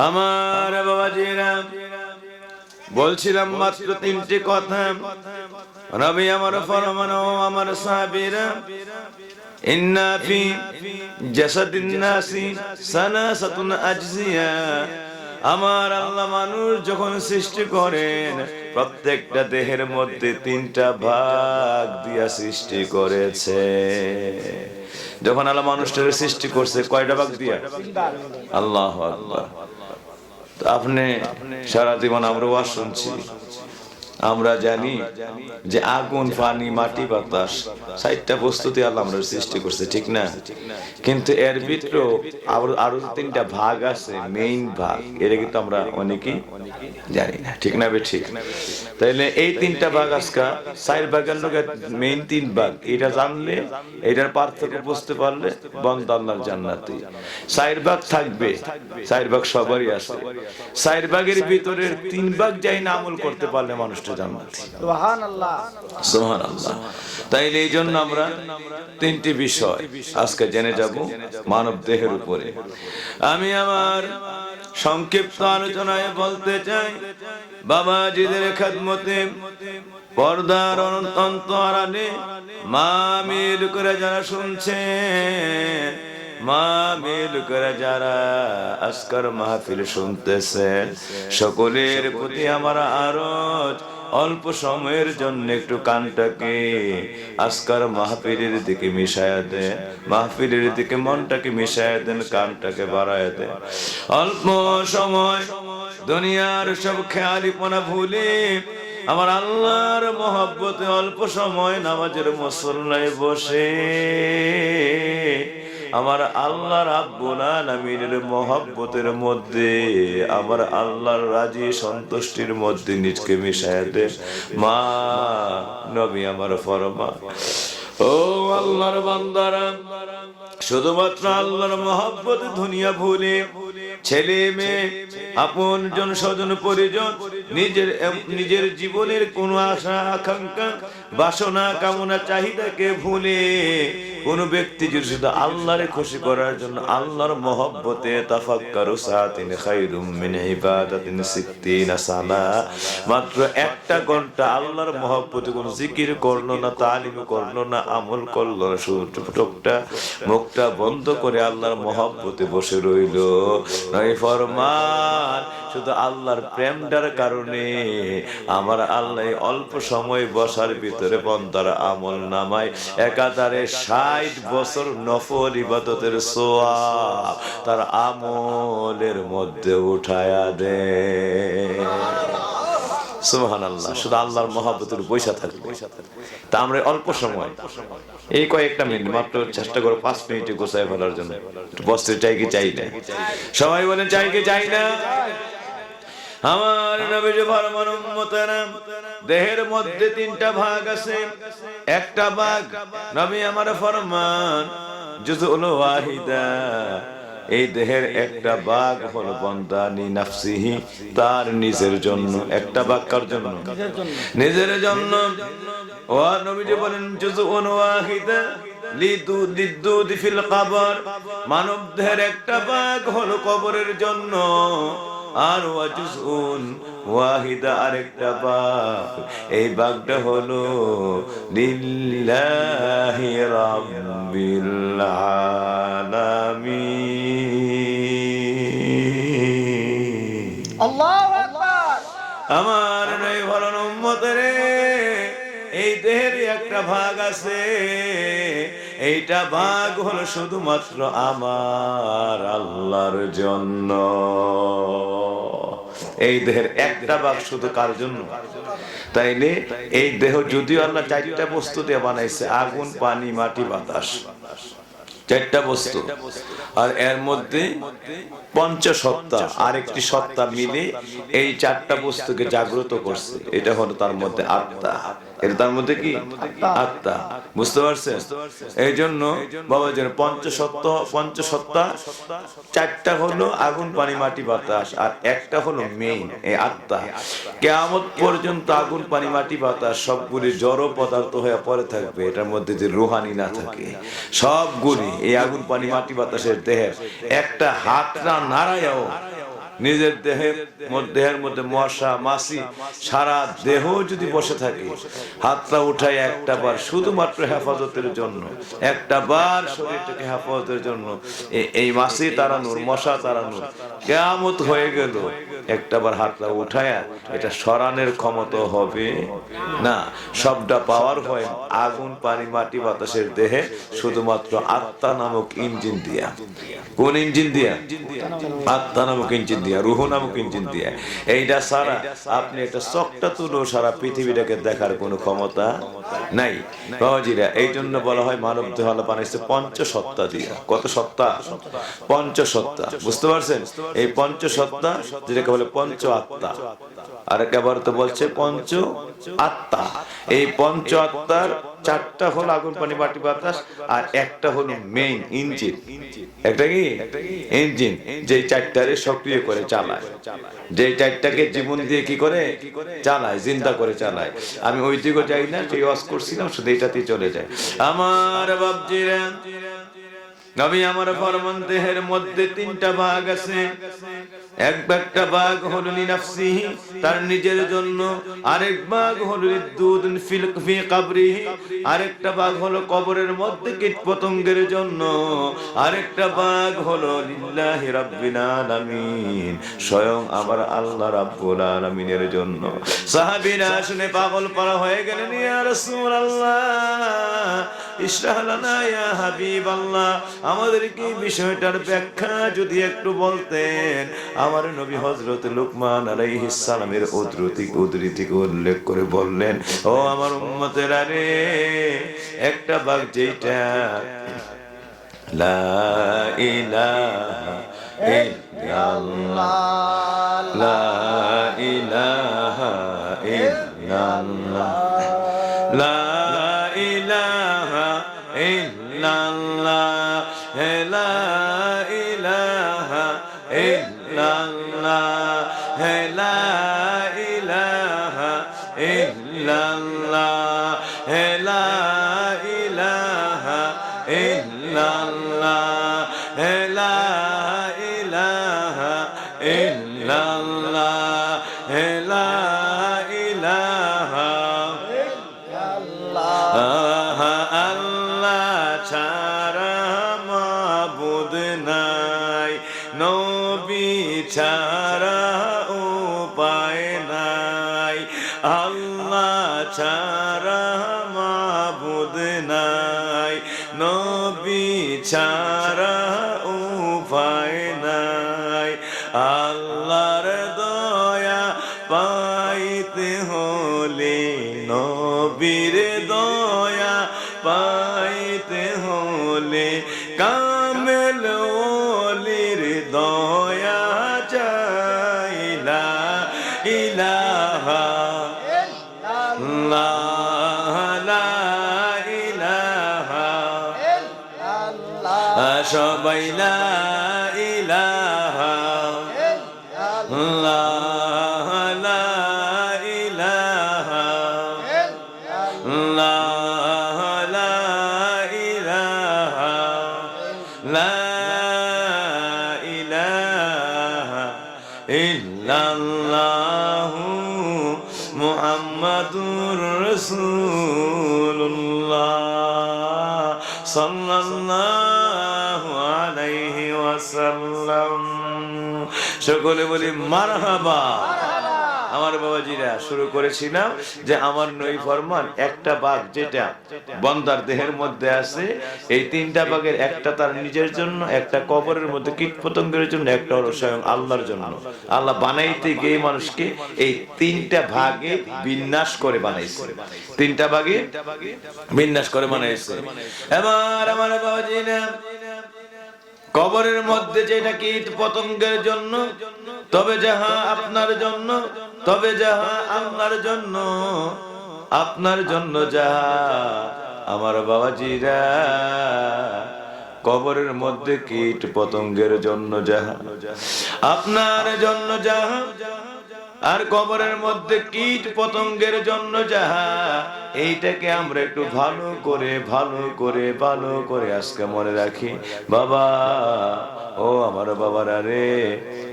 আমার বাবাজিরা, বলছিলাম মাত্র তিনটি কথা। নবী আমার ফরমান, ও আমার সাহাবীরা, ইন্না ফি জাসাদিন নাসি সালাসাতুন আজজিয়া। আমার আল্লাহ মানুষ যখন সৃষ্টি করেন, প্রত্যেকটা দেহের মধ্যে তিনটা ভাগ দিয়া সৃষ্টি করেছে। যখন আল্লাহ মানুষটাকে সৃষ্টি করছে, কয়টা ভাগ দিয়া? আল্লাহু আকবার। আপনি সারা জীবন আমরা ওয়াজ শুনছি, আমরা জানি যে আগুন, পানি, মাটি, বাতাস, 4টা বস্তুতে আল্লাহ আমরা সৃষ্টি করছে, ঠিক না? কিন্তু এর ভিতরে আরো 3টা ভাগ আছে, মেইন ভাগ। এটা কিন্তু আমরা অনেকেই জানি না, ঠিক না? ঠিক। তাইলে এই 3টা ভাগ আজকে 4 ভাগের লোক মেইন 3 ভাগ, এটা জানলে, এটার পার্থক্য বুঝতে পারলে বন্ধ আল্লাহর জান্নাতি। 4 ভাগ থাকবে, 4 ভাগ সবারই আছে। 4 ভাগের ভিতরের 3 ভাগ যাই না আমল করতে পারলে মানুষ জান্নাতি। সুবহানাল্লাহ, সুবহানাল্লাহ। তাইলে এই জন্য আমরা 3টি বিষয় আজকে জেনে যাব মানব দেহের উপরে। আমি আমার সংক্ষিপ্ত আলোচনায় বলতে চাই, বাবাজিদের খেদমতে, পর্দার অন্তরালে মা মিল করে যারা শুনছে, মা মিল করে যারা আজকের মাহফিল শুনতেছে, সকলের প্রতি আমার আরজ, অল্প সময়ের জন্য একটু কানটাকে আজকের মাহফিলের দিকে মিশায়া দেন, মাহফিলের দিকে মনটাকে মিশায়া দেন, কানটাকে বাড়ায়া দেন। অল্প সময় দুনিয়ার সব খেয়ালিপনা ভুলে আমার আল্লাহর মহব্বতে অল্প সময় নামাজের মুসল্লায় বসে আমার আল্লাহ রাব্বুল আলামিনের মহব্বতের মধ্যে, আমার আল্লাহর রাজি সন্তুষ্টির মধ্যে নিজকে মিশায় দে। মা নবী আমার ফরমান, ও আল্লাহর বান্দারা, শুধুমাত্র আল্লাহর মহব্বতে দুনিয়া ভুলে ছেলে মেয়ে, আপন জন, স্বজন, পরিজন, নিজের জীবনের কোন আশা, আকাঙ্ক্ষা, বাসনা, কামনা, চাহিদাকে ভুলে কোন ব্যক্তি যদি শুধু আল্লাহরে খুশি করার জন্য আল্লাহর মহব্বতে তাফাক্কারু সাআতিন খায়রুম মিন ইবাদাতিন 60 সানা, মাত্র 1টা ঘন্টা আল্লাহর মহব্বতে কোন জিকির করলো না, তালিম করলো না, আমল করলো না, শুধু মুখটা বন্ধ করে আল্লাহর মহব্বতে বসে রইল, নয় ফরমান শুধু আল্লাহর প্রেমটার কারণে আমার আল্লাহ অল্প সময় বসার ভিতরে বন্দার আমল নামায় একাধারে 60 বছর নফল ইবাদতের সওয়াব তার আমলের মধ্যে উঠায়া দে। সুবহানাল্লাহ। শুধু আল্লাহর মহব্বতের বৈশা থাকবে। তা আমরা অল্প সময়, এই কয়েকটা মিনিট মাত্র চেষ্টা করো 5 মিনিটে গোছায় ফেলার জন্য। বসতে চাই কি চাই না? সবাই বলেন চাই কি চাই না? আমার নবীজি ফরমান, উম্মতেরা, দেহের মধ্যে 3টা ভাগ আছে। একটা ভাগ নবী আমার ফরমান জুজউল ওয়াহিদা, এই দেহের একটা ভাগ হলো বান্দানি নাফসিহি, তার নিজের জন্য। একটা ভাগ কার জন্য? নিজের জন্য। ও নবীজি বলেন জুজউন ওয়াহিদা লিদুদ ফিল কবর, মানব দেহের একটা ভাগ হলো কবরের জন্য, আর ওয়াজুন ওয়াহিদা আরেকটা ভাগ, এই ভাগটা হলো লিল্লাহি রাব্বিল আলামিন। আল্লাহু আকবার। আমার নবী বলেন, উম্মতরে, এই দেহের একটা ভাগ আছে, এইটা ভাগ হলো শুধুমাত্র আমার আল্লাহর জন্য। এই দেহের একটা ভাগ শুধু কার জন্য? তাইলে এই দেহ যদিও আল্লাহ 4টা বস্তু দিয়ে বানাইছে, আগুন, পানি, মাটি, বাতাস, 4টা বস্তু, আর এর মধ্যে পঞ্চসত্তা আরেকটি সত্তা মিলে এই 4টা বস্তুকে জাগ্রত করছে। এটা হলো তার মধ্যে আত্মা। এটা তার মধ্যে কি? আত্মা। বুঝতে পারছেন? এই জন্য বাবা যেন পঞ্চসত্তা 4টা হলো আগুন, পানি, মাটি, বাতাস, আর একটা হলো মেইন এই আত্মা। কিয়ামত পর্যন্ত আগুন, পানি, মাটি, বাতাস সবগুলি জড় পদার্থ হয়ে পড়ে থাকবে, এটার মধ্যে যে রুহানি না থাকে। সবগুলি এই আগুন, পানি, মাটি, বাতাসের দেহের একটা হাতটা নাড়ায়ও নিজের দেহের মধ্যে মশা মাছি সারা দেহ যদি বসে থাকে, হাতটা উঠায় একটা বার শুধুমাত্র হেফাজতের জন্য, একটা বার শরীরটাকে হেফাজতের জন্য, এই মাছি তাড়ানোর, মশা তাড়ানোর, কিয়ামত হয়ে গেল একটা বার হাতটা উঠায়া এটা সরানোর ক্ষমতা হবে না। সবটা পাওয়ার হয় আগুন পানি মাটি বাতাসের দেহে শুধুমাত্র আত্মা নামক ইঞ্জিন দিয়া। কোন ইঞ্জিন দিয়া? আত্মা নামক ইঞ্জিন দিয়া, রুহ নামক ইঞ্জিন দিয়া। এইটা সারা আপনি একটা চকটা তুলো সারা পৃথিবীটাকে দেখার কোনো ক্ষমতা নাই বাবাজিরা। এই জন্য বলা হয় মানব দেহ আল্লাহ বানাইছে পঞ্চসত্তা দিয়া। কত সত্তা? পঞ্চসত্তা। বুঝতে পারছেন? এই পঞ্চসত্তা যেটাকে বলে পঞ্চ আত্মা, আর একেবারে তো বলছে পঞ্চ আত্মা। এই পঞ্চ আত্মার চারটা হলো আগুন পানি মাটি বাতাস, আর একটা হলো মেইন ইঞ্জিন। একটা কি ইঞ্জিন, যে চারটারে সক্রিয় করে চালায়, যে চারটাকে জীবন দিয়ে কি করে চালায়, জিন্দা করে চালায়। আমি ওই দিকে যাই না, যে ওয়াজ করছিলাম শুধু এটাতেই চলে যায়। আমার বাপজিরা, নবী আমার ফরমান দেহের মধ্যে তিনটা ভাগ আছে। একটা ভাগ হলো লিনাফসিহি, তার নিজের জন্য, আরেক ভাগ হলো লিদুদুন ফি কবরিহি, আরেকটা ভাগ হলো কবরের মধ্যে কীটপতঙ্গের জন্য, আরেকটা ভাগ হলো লিল্লাহি রাব্বিল আলামিন, স্বয়ং আমার আল্লাহ রাব্বুল আলামিনের জন্য। সাহাবীরা শুনে পাগল পারা হয়ে গেলেন, ইয়া রাসূলুল্লাহ ইশরাহ লানা ইয়া হাবিবাল্লাহ, আমাদেরকে বিষয়টার ব্যাখ্যা যদি একটু বলতেন। আমার নবী হযরত লুকমান আলাইহিস সালামের উদ্ধৃতি উল্লেখ করে বললেন, ও আমার উম্মতেরা রে, একটা ভাগ যেটা লা ইলাহা ইল্লাল্লাহ, লা ইলাহা ইল্লাল্লাহ, লা ইলাহা ইল্লাল্লাহ, লা ইলাহা ইল্লাল্লাহ, লা ইলাহা ইল্লাল্লাহ, লা ইলাহা ইল্লাল্লাহ, লা ইলাহা ইল্লাল্লাহ, লা ইলাহা ইল্লাল্লাহ, আল্লাহ ছাড়া মাবুদ নাই, নবী ছাড়া উপায় নাই, আল্লাহ ছাড়া মাবুদ নাই, নবী ছাড়া উপায় নাই। আল্লাহর দয়া পাইতে হলে, নবীর দয়া পাইতে হলে, কামেল ওলির দয়া চাই, লা ইলাহা ইল্লাল্লাহ, লা ইলাহা ইল্লাল্লাহ, সবাই লা ইলাহা ইল্লাল্লাহ, লা ইলাহা ইল্লাল্লাহ, লা ইলাহা, লা ইলাহা ইল্লাল্লাহ, মুহাম্মাদুর রাসূলুল্লাহ সাল্লাল্লাহু আলাইহি ওয়াসাল্লাম। সকলে বলি মারহাবা। আমার বাবাজিরা, শুরু করেছিলাম যে আমার নবী ফরমান একটা ভাগ যেটা বান্দার দেহের মধ্যে আছে, এই তিনটা ভাগের একটা তার নিজের জন্য, একটা কবরের মধ্যে কীটপতঙ্গের জন্য, একটা হলো স্বয়ং আল্লাহর জন্য। আল্লাহ বানাইতে গিয়ে মানুষকে এই তিনটা ভাগে বিন্যাস করে বানাইছে, তিনটা ভাগে বিন্যাস করে বানাইছে। এবার আমার বাবাজিরা, কবরের মধ্যে যেটা কীট পতঙ্গের জন্য, তবে যাহা আপনার জন্য, তবে যাহা আল্লাহর জন্য, আপনার জন্য যাহা আমার বাবাজিরা, কবরের মধ্যে কীট পতঙ্গের জন্য যাহা, আপনার জন্য যাহা, আর কবরের মধ্যে কীট পতঙ্গের জন্য যাহা, এইটাকে আমরা একটু ভালো করে আজকে মনে রাখি। বাবা, ও আমার বাবারা রে,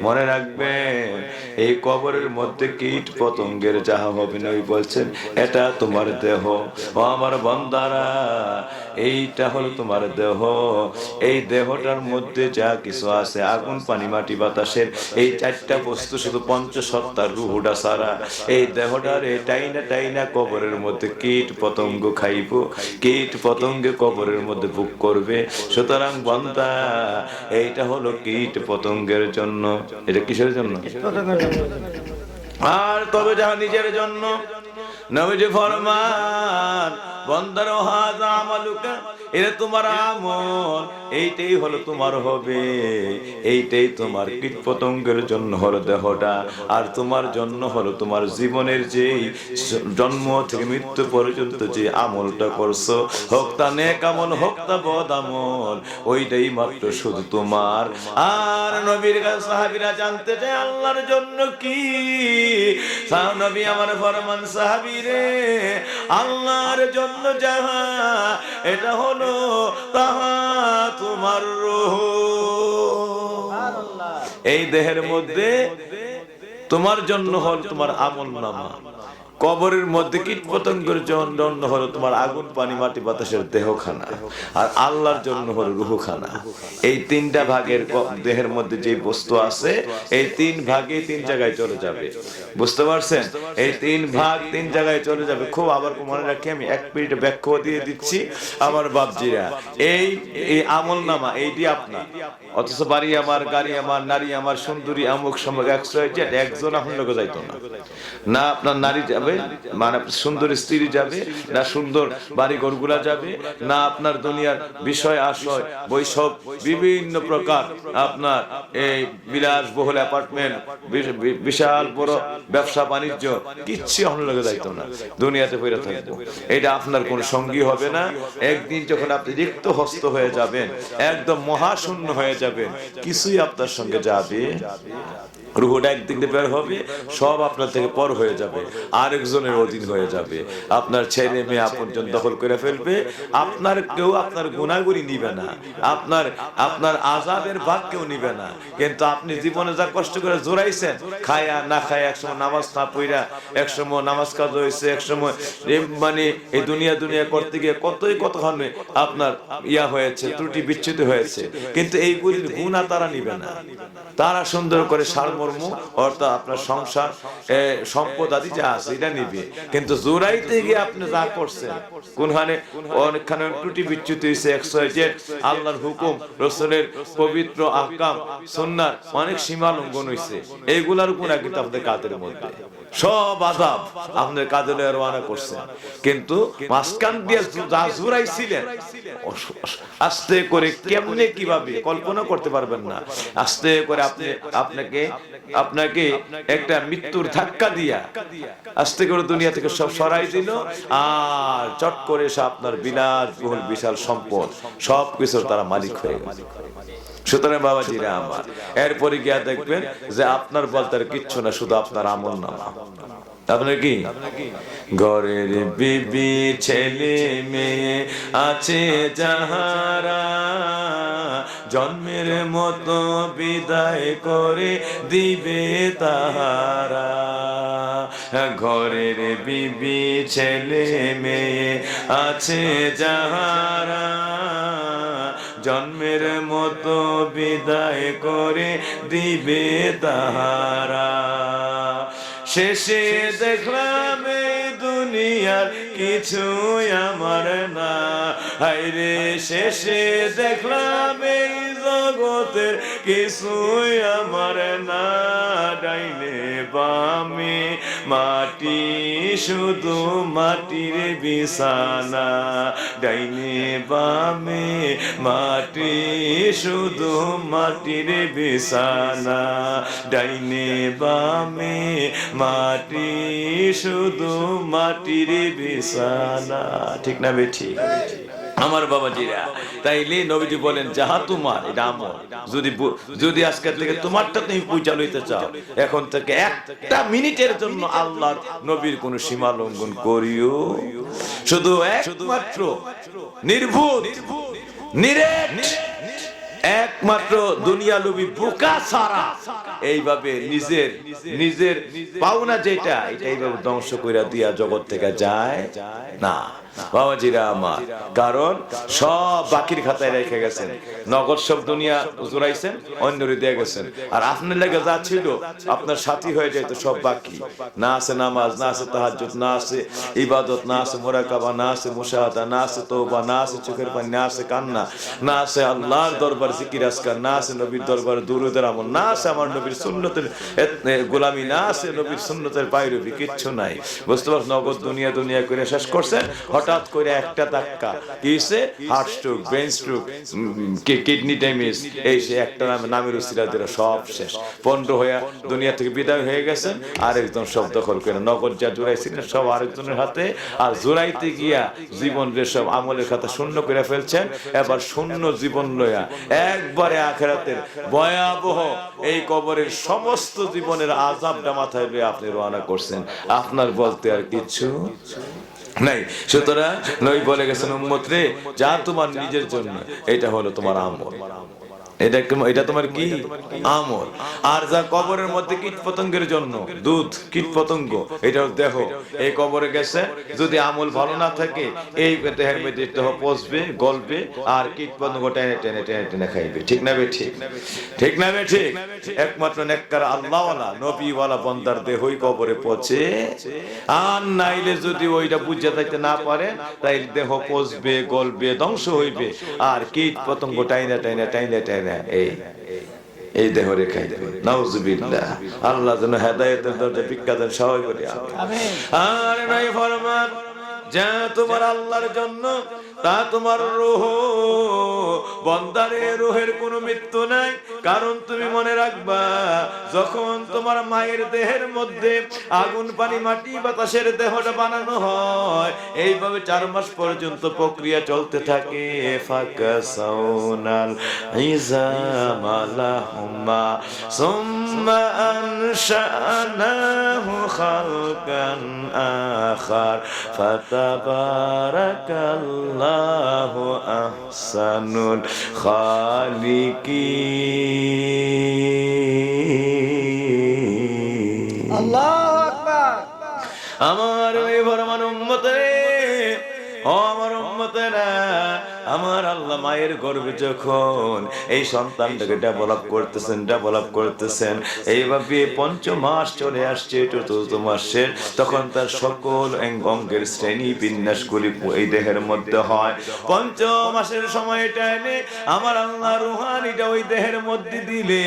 মনে রাখবেন এই কবরের মধ্যে কীট পতঙ্গের যাহা হবে, নবী বলছেন এটা তোমার দেহ। ও আমার বান্দারা, এইটা হলো তোমার দেহ। এই দেহটার মধ্যে যা কিছু আছে, আগুন পানি মাটি বাতাসের এই চারটা বস্তু, শুধু পঞ্চসত্তার রুহুটা সারা এই দেহটার টাইনা কবরের মধ্যে কীট পতঙ্গ খাইব, কীট পতঙ্গে কবরের মধ্যে ভোগ করবে। সুতরাং বান্দা, এইটা হলো কীট পতঙ্গের জন্য। এটা কিসের জন্য? আর তবে যাহা নিজের জন্য, নবীজি ফরমান বান্দার হাযা আমালুকা, এটা তোমার আমল, এইটাই হলো তোমার হবে, এইটাই তোমার কীট পতঙ্গের জন্য হলো দেহটা, আর তোমার জন্য হলো তোমার জীবনের যে জন্ম থেকে মৃত্যু পর্যন্ত যে আমলটা করছো, হোক তা নেক আমল হোক তা বদ আমল, ওইটাই মাত্র শুধু তোমার। আর নবীর কাছে সাহাবীরা জানতে চায় আল্লাহর জন্য কি? নবী আমার ফরমান, সাহাবীরে, আল্লাহর জন্য যাহা, এটা হলো তাহা তোমার রূহ। এই দেহের মধ্যে তোমার জন্য হল তোমার আমলনামা, কবরের মধ্যে কীট পতঙ্গের জন্য হলো তোমার আগুন পানি মাটি বাতাসের দেহখানা, আর আল্লাহর জন্য হলো রুহখানা। এই তিনটা ভাগের দেহের মধ্যে যে বস্তু আছে, এই তিন ভাগে তিন জায়গায় চলে যাবে। বুঝতে পারছেন? এই তিন ভাগ তিন জায়গায় চলে যাবে। খুব আবার মনে রাখি, আমি এক মিনিটে ব্যাখ্যা দিয়ে দিচ্ছি আমার বাপজিরা। এই আমলনামা এইটি আপনার, অথচ বাড়ি আমার, গাড়ি আমার, নারী আমার, সুন্দরী আমুক সময় একজন আপনার লোক যাইতো না, আপনার নারী যাবে, মানে সুন্দর স্ত্রী যাবে না, সুন্দর বাড়ি ঘরগুলা যাবে না, আপনার দুনিয়ার বিষয় আশয় বৈষব বিভিন্ন প্রকার আপনার এই বিলাসবহুল অ্যাপার্টমেন্ট, বিশাল বড় ব্যবসা বাণিজ্য, কিচ্ছু আপনার লগে যাইতো না, দুনিয়াতে পড়ে থাকবো। এটা আপনার কোন সঙ্গী হবে না। একদিন যখন আপনি রিক্ত হস্ত হয়ে যাবেন, একদম মহাশূন্য হয়ে যাবেন, কিছুই আপনার সঙ্গে যাবে, রুহটা একদিন বের হবে, সব আপনার থেকে পর হয়ে যাবে, আরেকজনের অধীন হয়ে যাবে। আপনার ছেলে মেয়ে আপনজন দখল করে ফেলবে, আপনার কেউ আপনার গুনাহগুলি নিবে না, আপনার আযাবের ভাগ কেউ নিবে না। কিন্তু আপনি জীবনে যা কষ্ট করে জোরাইছেন, খায়া না খায়া, একসময় নামাজ না পড়া, একসময় নামাজ কাজ হয়েছে, একসময় মানে এই দুনিয়া করতে গিয়ে কতক্ষণে আপনার ইয়া হয়েছে, ত্রুটি বিচ্যুত হয়েছে, কিন্তু এইগুলির গুনাহ তারা নিবে না। তারা সুন্দর করে সারমর্ম অর্থাৎ আপনার সংসার সম্পদ আদি যা আছে এটা নিবে। কিন্তু জোরাইতে গিয়ে আপনি যা করছেন, কোনখানে অনেকখানে ত্রুটি বিচ্যুত হয়েছে, আল্লাহর হুকুম, রাসূলের পবিত্র আহকাম, সুন্নাহর অনেক সীমা লঙ্ঘন হয়েছে, এইগুলার গুনাহ কিন্তু আপনাদের কাদের মধ্যে, সব আযাব আপনাদের কাঁধে রওনা করছেন। কিন্তু মাঝখান দিয়ে যা জোরাইছিলেন, আস্তে করে কেমনে কিভাবে কল্পনা করতে পারবেন না, আস্তে করে আপনাকে একটা মৃত্যুর ধাক্কা দিয়া আস্তে করে দুনিয়া থেকে সব সরাই দিল, আর চট করে সে আপনার বিলাসবহুল বিশাল সম্পদ সব কিছুর তারা মালিক হয়ে গেল। সুতরাং বাবাজিরা আমার, এরপরে গিয়া দেখবেন যে আপনার বলতে কিচ্ছু না, শুধু আপনার আমলনামা। আপনার কি ঘরের বিবি ছেলে মেয়ে আছে যাহারা, জন্মের মতো বিদায় করে দিবে তাহারা। ঘরের বিবি ছেলে মেয়ে আছে যাহারা, জন্মের মতো বিদায় করে দিবে তাহারা। শেষে দেখলাম এই দুনিয়ার কিছুই আমার না, হায়রে শেষে দেখলাম এই জগতের কিছুই আমার না। ডাইনে বামে মাটি, শুধু মাটির বিছানা, ডাইনে বামে মাটি, শুধু মাটির বিছানা, ডাইনে বামে মাটি, শুধু মাটির বিছানা। ঠিক না বেঠি? আমার বাবাজিরা, তাইলে নবীজি বলেন যাহা তোমার এটা আমল, যদি আজকে থেকে তোমারটা তুমি পূজা লইতে চাও, এখন থেকে একটা মিনিটের জন্য আল্লাহর নবীর কোন সীমা লঙ্ঘন করিও, শুধু একমাত্র নির্ভুল নিরেট একমাত্র দুনিয়া লোভী বোকা ছাড়া এইভাবে নিজের পাওনা যেটা এটা এইভাবে ধ্বংস করে দিয়া জগৎ থেকে যায় না বাবাজিরা আমার। কারণ সব বাকির খাতায় রেখে গেছেন, নগদ সব দুনিয়া জোড়াইছেন, অন্যরে দিয়ে গেছেন, আর আপনার লেগে যা ছিল আপনার সাথী হয়ে যেত সব বাকি। না আছে নামাজ, না আছে তাহাজ্জুদ, না আছে ইবাদত, না আছে মুরাকাবা, না আছে মুশাহাদা, না আছে তওবা, না আছে চোখের পানি, না আছে কান্না, না আছে আল্লাহর দরবার জিকির আজকার, না আছে নবীর দরবার দুরূদের আমল, না আছে আমার নবীর সুন্নতের গোলামি, না আছে নবীর সুন্নতের পায়রবি, কিচ্ছু নাই। বুঝতে পারছ? নগদ দুনিয়া করে শেষ করছেন, হঠাৎ করে একটা ধাক্কা কিসে, heart stroke, brain stroke, kidney damage, এই সে একটা নামের উসিলা দিয়ে সব শেষ। 15 হয়ে দুনিয়া থেকে বিদায় হয়ে গেছেন, আরেকজন সব দখল করে নগদ যা জোড়াইছিলেন সব আরেকজনের হাতে, আর জোড়াইতে গিয়া জীবনের সব আমলের খাতা শূন্য করে ফেলছেন। এবার শূন্য জীবন লইয়া একবারে আখিরাতের ভয়াবহ এই কবরের সমস্ত জীবনের আযাবটা মাথায় লইয়া আপনি রওনা করছেন, আপনার বলতে আর কিছু নাই। সুতরাং নবী বলে গেছেন, উম্মত রে, যা তোমার নিজের জন্য এটা হলো তোমার আমল, এটা তোমার কি আমল। আর যা কবরের মধ্যে কীট পতঙ্গের জন্য দুধ, কীট পতঙ্গ, এটা দেখো এই কবরে গেছে, যদি আমল ভালো না থাকে এই দেহের মধ্যে দেহ পচবে, গলবে, আর কীট পতঙ্গ টেনে টেনে টেনে টেনে খাইবে। ঠিক না বে ঠিক? ঠিক না বে ঠিক? একমাত্র নেককার আল্লাহওয়ালা নবীওয়ালা বান্দার দেহই কবরে পচে, আর নাইলে যদি ওইটা বুঝে থাকতে না পারে তাই দেহ পচবে, গলবে, ধ্বংস হইবে, আর কীট পতঙ্গ টাইনা টাইনা টাইনা টাইনা এই দেহ রেখাই দেবে। নাউজুবিল্লাহ। আল্লাহ যেন হেদায়েতের দরজা ভিক্ষা দেন সবাই বলি আমিন। আর নাই ফরমান, যা তোমার আল্লাহর জন্য তা তোমার রূহ, বান্দারে রূহের কোনো মৃত্যু নাই। কারণ তুমি মনে রাখবা, যখন তোমার মায়ের দেহের মধ্যে আগুন, পানি, মাটি, বাতাসের দেহটা বানানো হয়, এইভাবে 4 মাস পর্যন্ত প্রক্রিয়া চলতে থাকে। ফাকাসাউনাল ইজামা লাহুমা সুম্মা আনশানাহু খালকান আখার ফাতাবারাকাল্লাহু আহসানুল খালিকিন। আল্লাহু আকবার। আমার এই বরমান উম্মতে, ও আমার উম্মতেরা, আমার আল্লাহ মায়ের গর্ভে যখন এই সন্তানটাকে ডেভেলপ করতেছেন, এইভাবে 5 মাস চলে আসছে, চতুর্থ মাসের, তখন তার সকল অঙ্গের শ্রেণী বিন্যাসগুলি এই দেহের মধ্যে হয়। 5 মাসের সময়টা এনে আমার আল্লাহ রুহানিটা ওই দেহের মধ্যে দিলে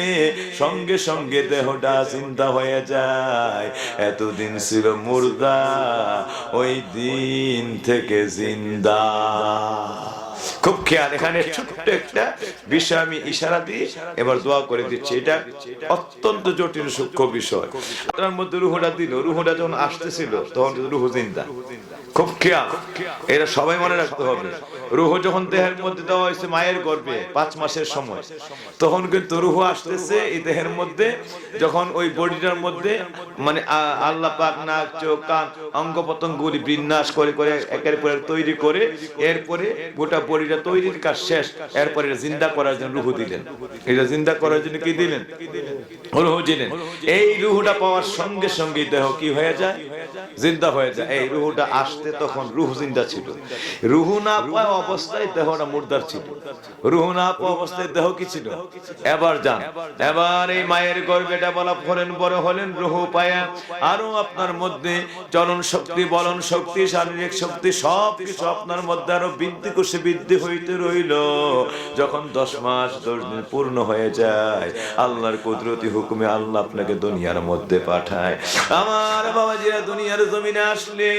সঙ্গে সঙ্গে দেহটা জিন্দা হয়ে যায়। এতদিন ছিল মুর্দা, ওই দিন থেকে জিন্দা। খুব খেয়াল, এখানে ছোট্ট একটা বিষয় আমি ইশারা দিয়ে এবার দোয়া করে দিচ্ছি, এটা অত্যন্ত জটিল সূক্ষ্ম বিষয়। তার মধ্যে রুহটা দিল, রুহটা যখন আসতেছিল তখন রুহ জিন্দা। খুব খেয়াল, এটা সবাই মনে রাখতে হবে। রুহ যখন দেহের মধ্যে দেওয়া হয়েছে মায়ের গর্ভে 5 মাসের সময়, তখন কিন্তু রুহ আসতেছে এই দেহের মধ্যে, যখন ওই বডিটার মধ্যে মানে আল্লাহ পাক নাক, চোখ, কান, অঙ্গ প্রত্যঙ্গগুলি বিন্যাস করে করে একের পর তৈরি করে, এরপরে গোটা বডিটা তৈরির কাজ শেষ, এরপরে জিন্দা করার জন্য রুহ দিলেন। এটা জিন্দা করার জন্য কি দিলেন? রুহ দিলেন। এই রুহটা পাওয়ার সঙ্গে সঙ্গে দেহ কি হয়ে যায়? জিন্দা হয়ে যায়। এই রুহটা আসতে তখন রুহ জিন্দা ছিল, রুহ না পাওয়া অবস্থায় দেহটা মুর্দার ছিল। রুহ না পাওয়া অবস্থায় দেহ কি ছিল? এবার যান, এবার এই মায়ের গর্ভে ডেভেলপ হলেন, বড় হলেন, রুহ পায়া আরো আপনার মধ্যে চলন শক্তি, বলন শক্তি, শারীরিক শক্তি সব কিছু আপনার মধ্যে আরো বৃদ্ধি হইতে রইল। যখন 10 মাস 10 দিন পূর্ণ হয়ে যায়, আল্লাহর কুদরতি হুকুমে আল্লাহ আপনাকে দুনিয়ার মধ্যে পাঠায়। আমার বাবাজিরা দুনিয়ার জমিনে আসলে,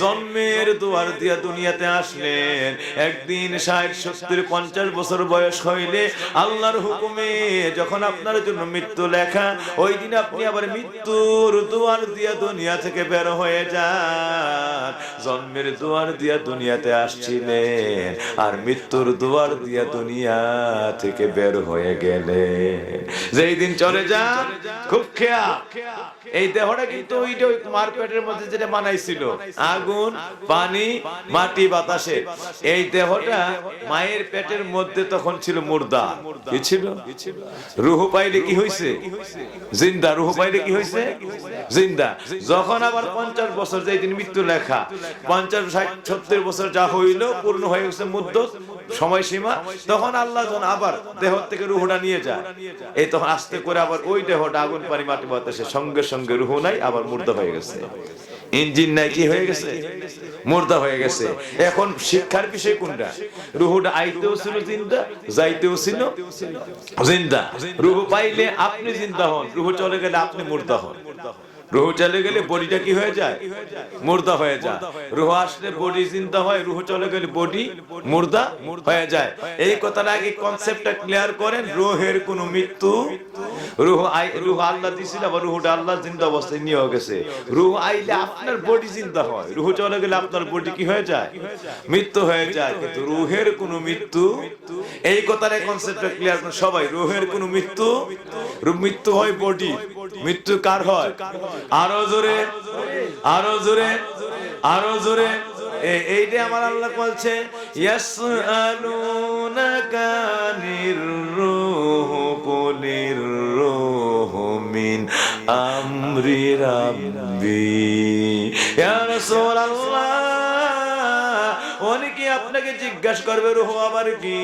জন্মের দুয়ার দিয়া দুনিয়াতে আসলেন, একদিন 60, 70, 50 বছর বয়স হইলে আল্লাহর হুকুমে যখন আপনার জন্য মৃত্যু লেখা, ওই দিন আপনি আবার মৃত্যুর দুয়ার দিয়া দুনিয়া থেকে বের হয়ে যান। জন্মের দুয়ার দিয়া দুনিয়াতে আসছিলেন, আর মৃত্যুর দুয়ার দিয়া দুনিয়া থেকে বের হয়ে গেলেন। যেই দিন চলে যান, খুব খেয়াল, এই দেহটা কিন্তু ওইটা মার পেটের মধ্যে যেটা বানাইছিল, আগুন, পানি, মাটি, বাতাসে, এই দেহটা মায়ের পেটের মধ্যে তখন ছিল মুর্দা। কি ছিল? রুহ পাইলে কি হইছে? জিন্দা। রুহ পাইলে কি হইছে? জিন্দা। যখন আবার 50 বছর, যেই দিন মৃত্যু লেখা, 50, 60, 70 বছর যা হইল, পূর্ণ হয়ে গেছে মুদ্দত, সময়সীমা, তখন আল্লাহ যখন আবার দেহ থেকে রুহটা নিয়ে যায়, এই তখন আস্তে করে আবার ওই দেহটা আগুন, পানি, মাটি, বাতাসে সঙ্গে সঙ্গে রুহ নাই, আবার মুর্দা হয়ে গেছে। ইঞ্জিন নাই, কি হয়ে গেছে? মুর্দা হয়ে গেছে। এখন শিক্ষার বিষয় কোনটা? রুহটা আইতেও ছিল জিন্দা, যাইতেও ছিল জিন্দা। রুহ পাইলে আপনি জিন্দা হন, রুহ চলে গেলে আপনি মুর্দা হন। রুহ চলে গেলে বডিটা কি হয়ে যায়? মুর্দা হয়ে যায়। রুহ আসলে বডি জিন্দা হয়, রুহ চলে গেলে বডি মুর্দা হয়ে যায়। এই কথাটা আগে কনসেপ্টটা ক্লিয়ার করেন। রুহের কোনো মৃত্যু, রুহ আল্লাহ দিছিল, আবার রুহটা আল্লাহ জিন্দা অবস্থায় নিয়ে গেছে। রুহ আইলে আপনার বডি জিন্দা হয়, রুহ চলে গেলে আপনার বডি কি হয়ে যায়? মৃত্যু হয়ে যায়। কিন্তু রুহের কোনো মৃত্যু, এই কথাটা কনসেপ্টটা ক্লিয়ার করেন সবাই। রুহের কোনো মৃত্যু, মৃত্যু হয় বডি, মৃত্যু কার হয়? আরো জোরে, আরো জোরে, আরো জোরে। এইটা আমার আল্লাহ বলছে, ইয়াসআলুনাকা আনির রূহ কুলির রূহু মিন আমরি রাব্বি। ইয়া রাসূলুল্লাহ, অনেকে আপনাকে জিজ্ঞাসা করবে রূহ আবার কি?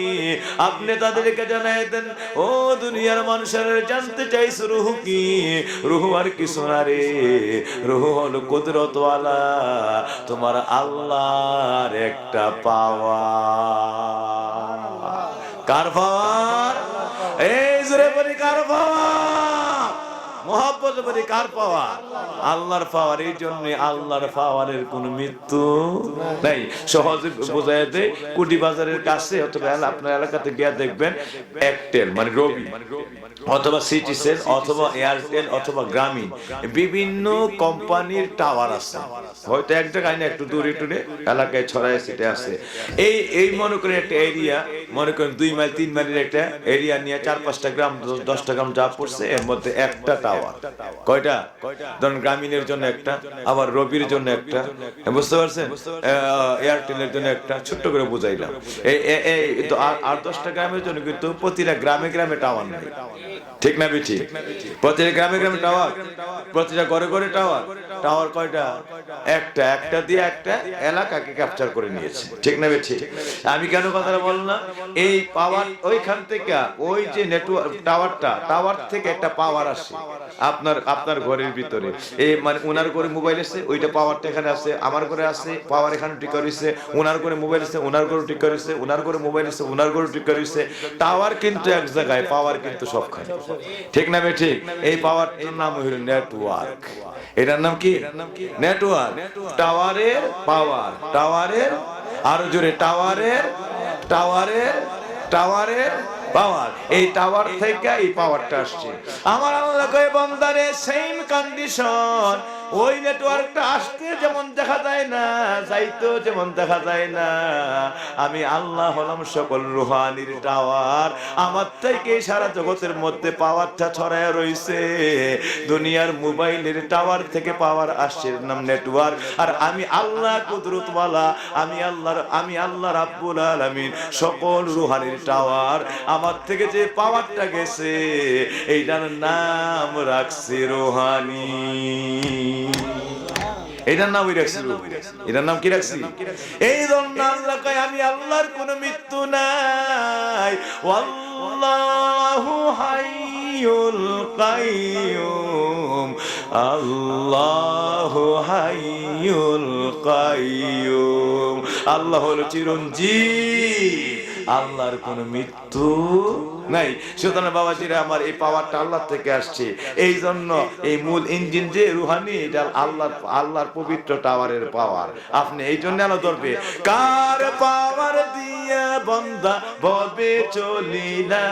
আপনি তাদেরকে জানাই দেন, ও দুনিয়ার মানুষের, জানতে চাইছো রূহ কি? রূহ আর কিছু না রে, রূহ হলো কুদরতওয়ালা তোমার আল্লাহর একটা পাওয়ার। কার পাওয়ার? এই জোরে বলি, কার পাওয়ার? মহব্বত বলি, কার পাওয়ার? আল্লাহর পাওয়ার। এই জন্য আল্লাহর পাওয়ারের কোনো মৃত্যু নাই। সহজে বোঝায় দেয়, কুটি বাজারের কাছে অথবা আপনার এলাকাতে গিয়ে দেখবেন, এয়ারটেল মানে রবি, অথবা সিটিসেল, অথবা এয়ারটেল, অথবা গ্রামীণ, বিভিন্ন কোম্পানির টাওয়ার আছে। হয়তো এক জায়গায় না, একটু দূরে টুরে এলাকায় ছড়ায় ছিটে আছে। এই মনে করেন একটা এরিয়া, মনে করেন 2 মাইল 3 মাইলের একটা এরিয়া নিয়ে 4-5টা গ্রাম, 10টা গ্রাম যা পড়ছে, এর মধ্যে একটা টাওয়ার। কয়টা? ধরুন গ্রামীণের জন্য একটা, আবার রবির জন্য একটা, বুঝতে পারছেন, এয়ারটেলের জন্য একটা, ছোট্ট করে বুঝাইলাম। আর 10টা গ্রামের জন্য কিন্তু প্রতিটা গ্রামে গ্রামে টাওয়ার নেই। ঠিক না বেঠি? প্রতিটা গ্রামে গ্রামে টাওয়ার, প্রতিটা ঘরে ঘরে টাওয়ার। টাওয়ার কয়টা? একটা দিয়ে একটা এলাকাকে ক্যাপচার করে নিয়েছে। ঠিক না বেঠি? আমি কেন কথাটা বললাম? এই পাওয়ার ওইখান থেকে, ওই যে নেটওয়ার্ক টাওয়ার থেকে একটা পাওয়ার আসে আপনার ঘরের ভিতরে। এই মানে ওনার ঘরে মোবাইল আছে, ওইটা পাওয়ারটা এখানে আছে, আমার ঘরে আছে, পাওয়ার এখানে ঠিক করেছে, ওনার ঘরে মোবাইল আছে, ওনার ঘরে ঠিক করেছে, ওনার ঘরে মোবাইল আছে, ওনার ঘরে ঠিক করেছে। টাওয়ার কিন্তু এক জায়গায়, পাওয়ার কিন্তু সবখানে। ঠিক না বেঠি? এই পাওয়ারটার নাম হলো নেটওয়ার্ক। এটার নাম কি? নেটওয়ার্ক। টাওয়ারের পাওয়ার, টাওয়ারের, আরো জোরে, টাওয়ারের পাওয়ার। এই টাওয়ার থেকে এই পাওয়ারটা আসছে। আমার আল্লাহ কয়, বান্দারে সেম কন্ডিশন, ওই নেটওয়ার্কটা আসতে যেমন দেখা যায় না, যাইতেও যেমন দেখা যায় না, আমি আল্লাহ হলাম সকল রুহানির টাওয়ার। আমার থেকে সারা জগতের মধ্যে পাওয়ারটা ছড়ায় রয়েছে। দুনিয়ার মোবাইলের টাওয়ার থেকে পাওয়ার আসছে, নাম নেটওয়ার্ক। আর আমি আল্লাহ কুদরতওয়ালা, আমি আল্লাহ রাব্বুল আলামিন সকল রুহানির টাওয়ার। আমার থেকে যে পাওয়ারটা গেছে, এইটার নাম রাখছি রুহানি। এটার নাম রাখছি, এটার নাম কি রাখছি? এই জন্য আল্লাহ কয়, আমি আল্লাহর কোনো মৃত্যু নাই। আল্লাহু হাইয়ুল কাইয়ুম, আল্লাহু হাইয়ুল কাইয়ুম। আল্লাহ হলো চিরঞ্জীব, আল্লাহর কোনো মৃত্যু নাই। সুতরাং বাবাজিরা আমার, এই পাওয়ারটা আল্লাহ থেকে আসছে। এই জন্য এই মূল ইঞ্জিন যে রুহানি, এটা আল্লাহর পবিত্র টাওয়ারের পাওয়ার। আপনি এই জন্য আলো ধরবে, কার পাওয়ার দিয়া বন্দা ভবে চলি না,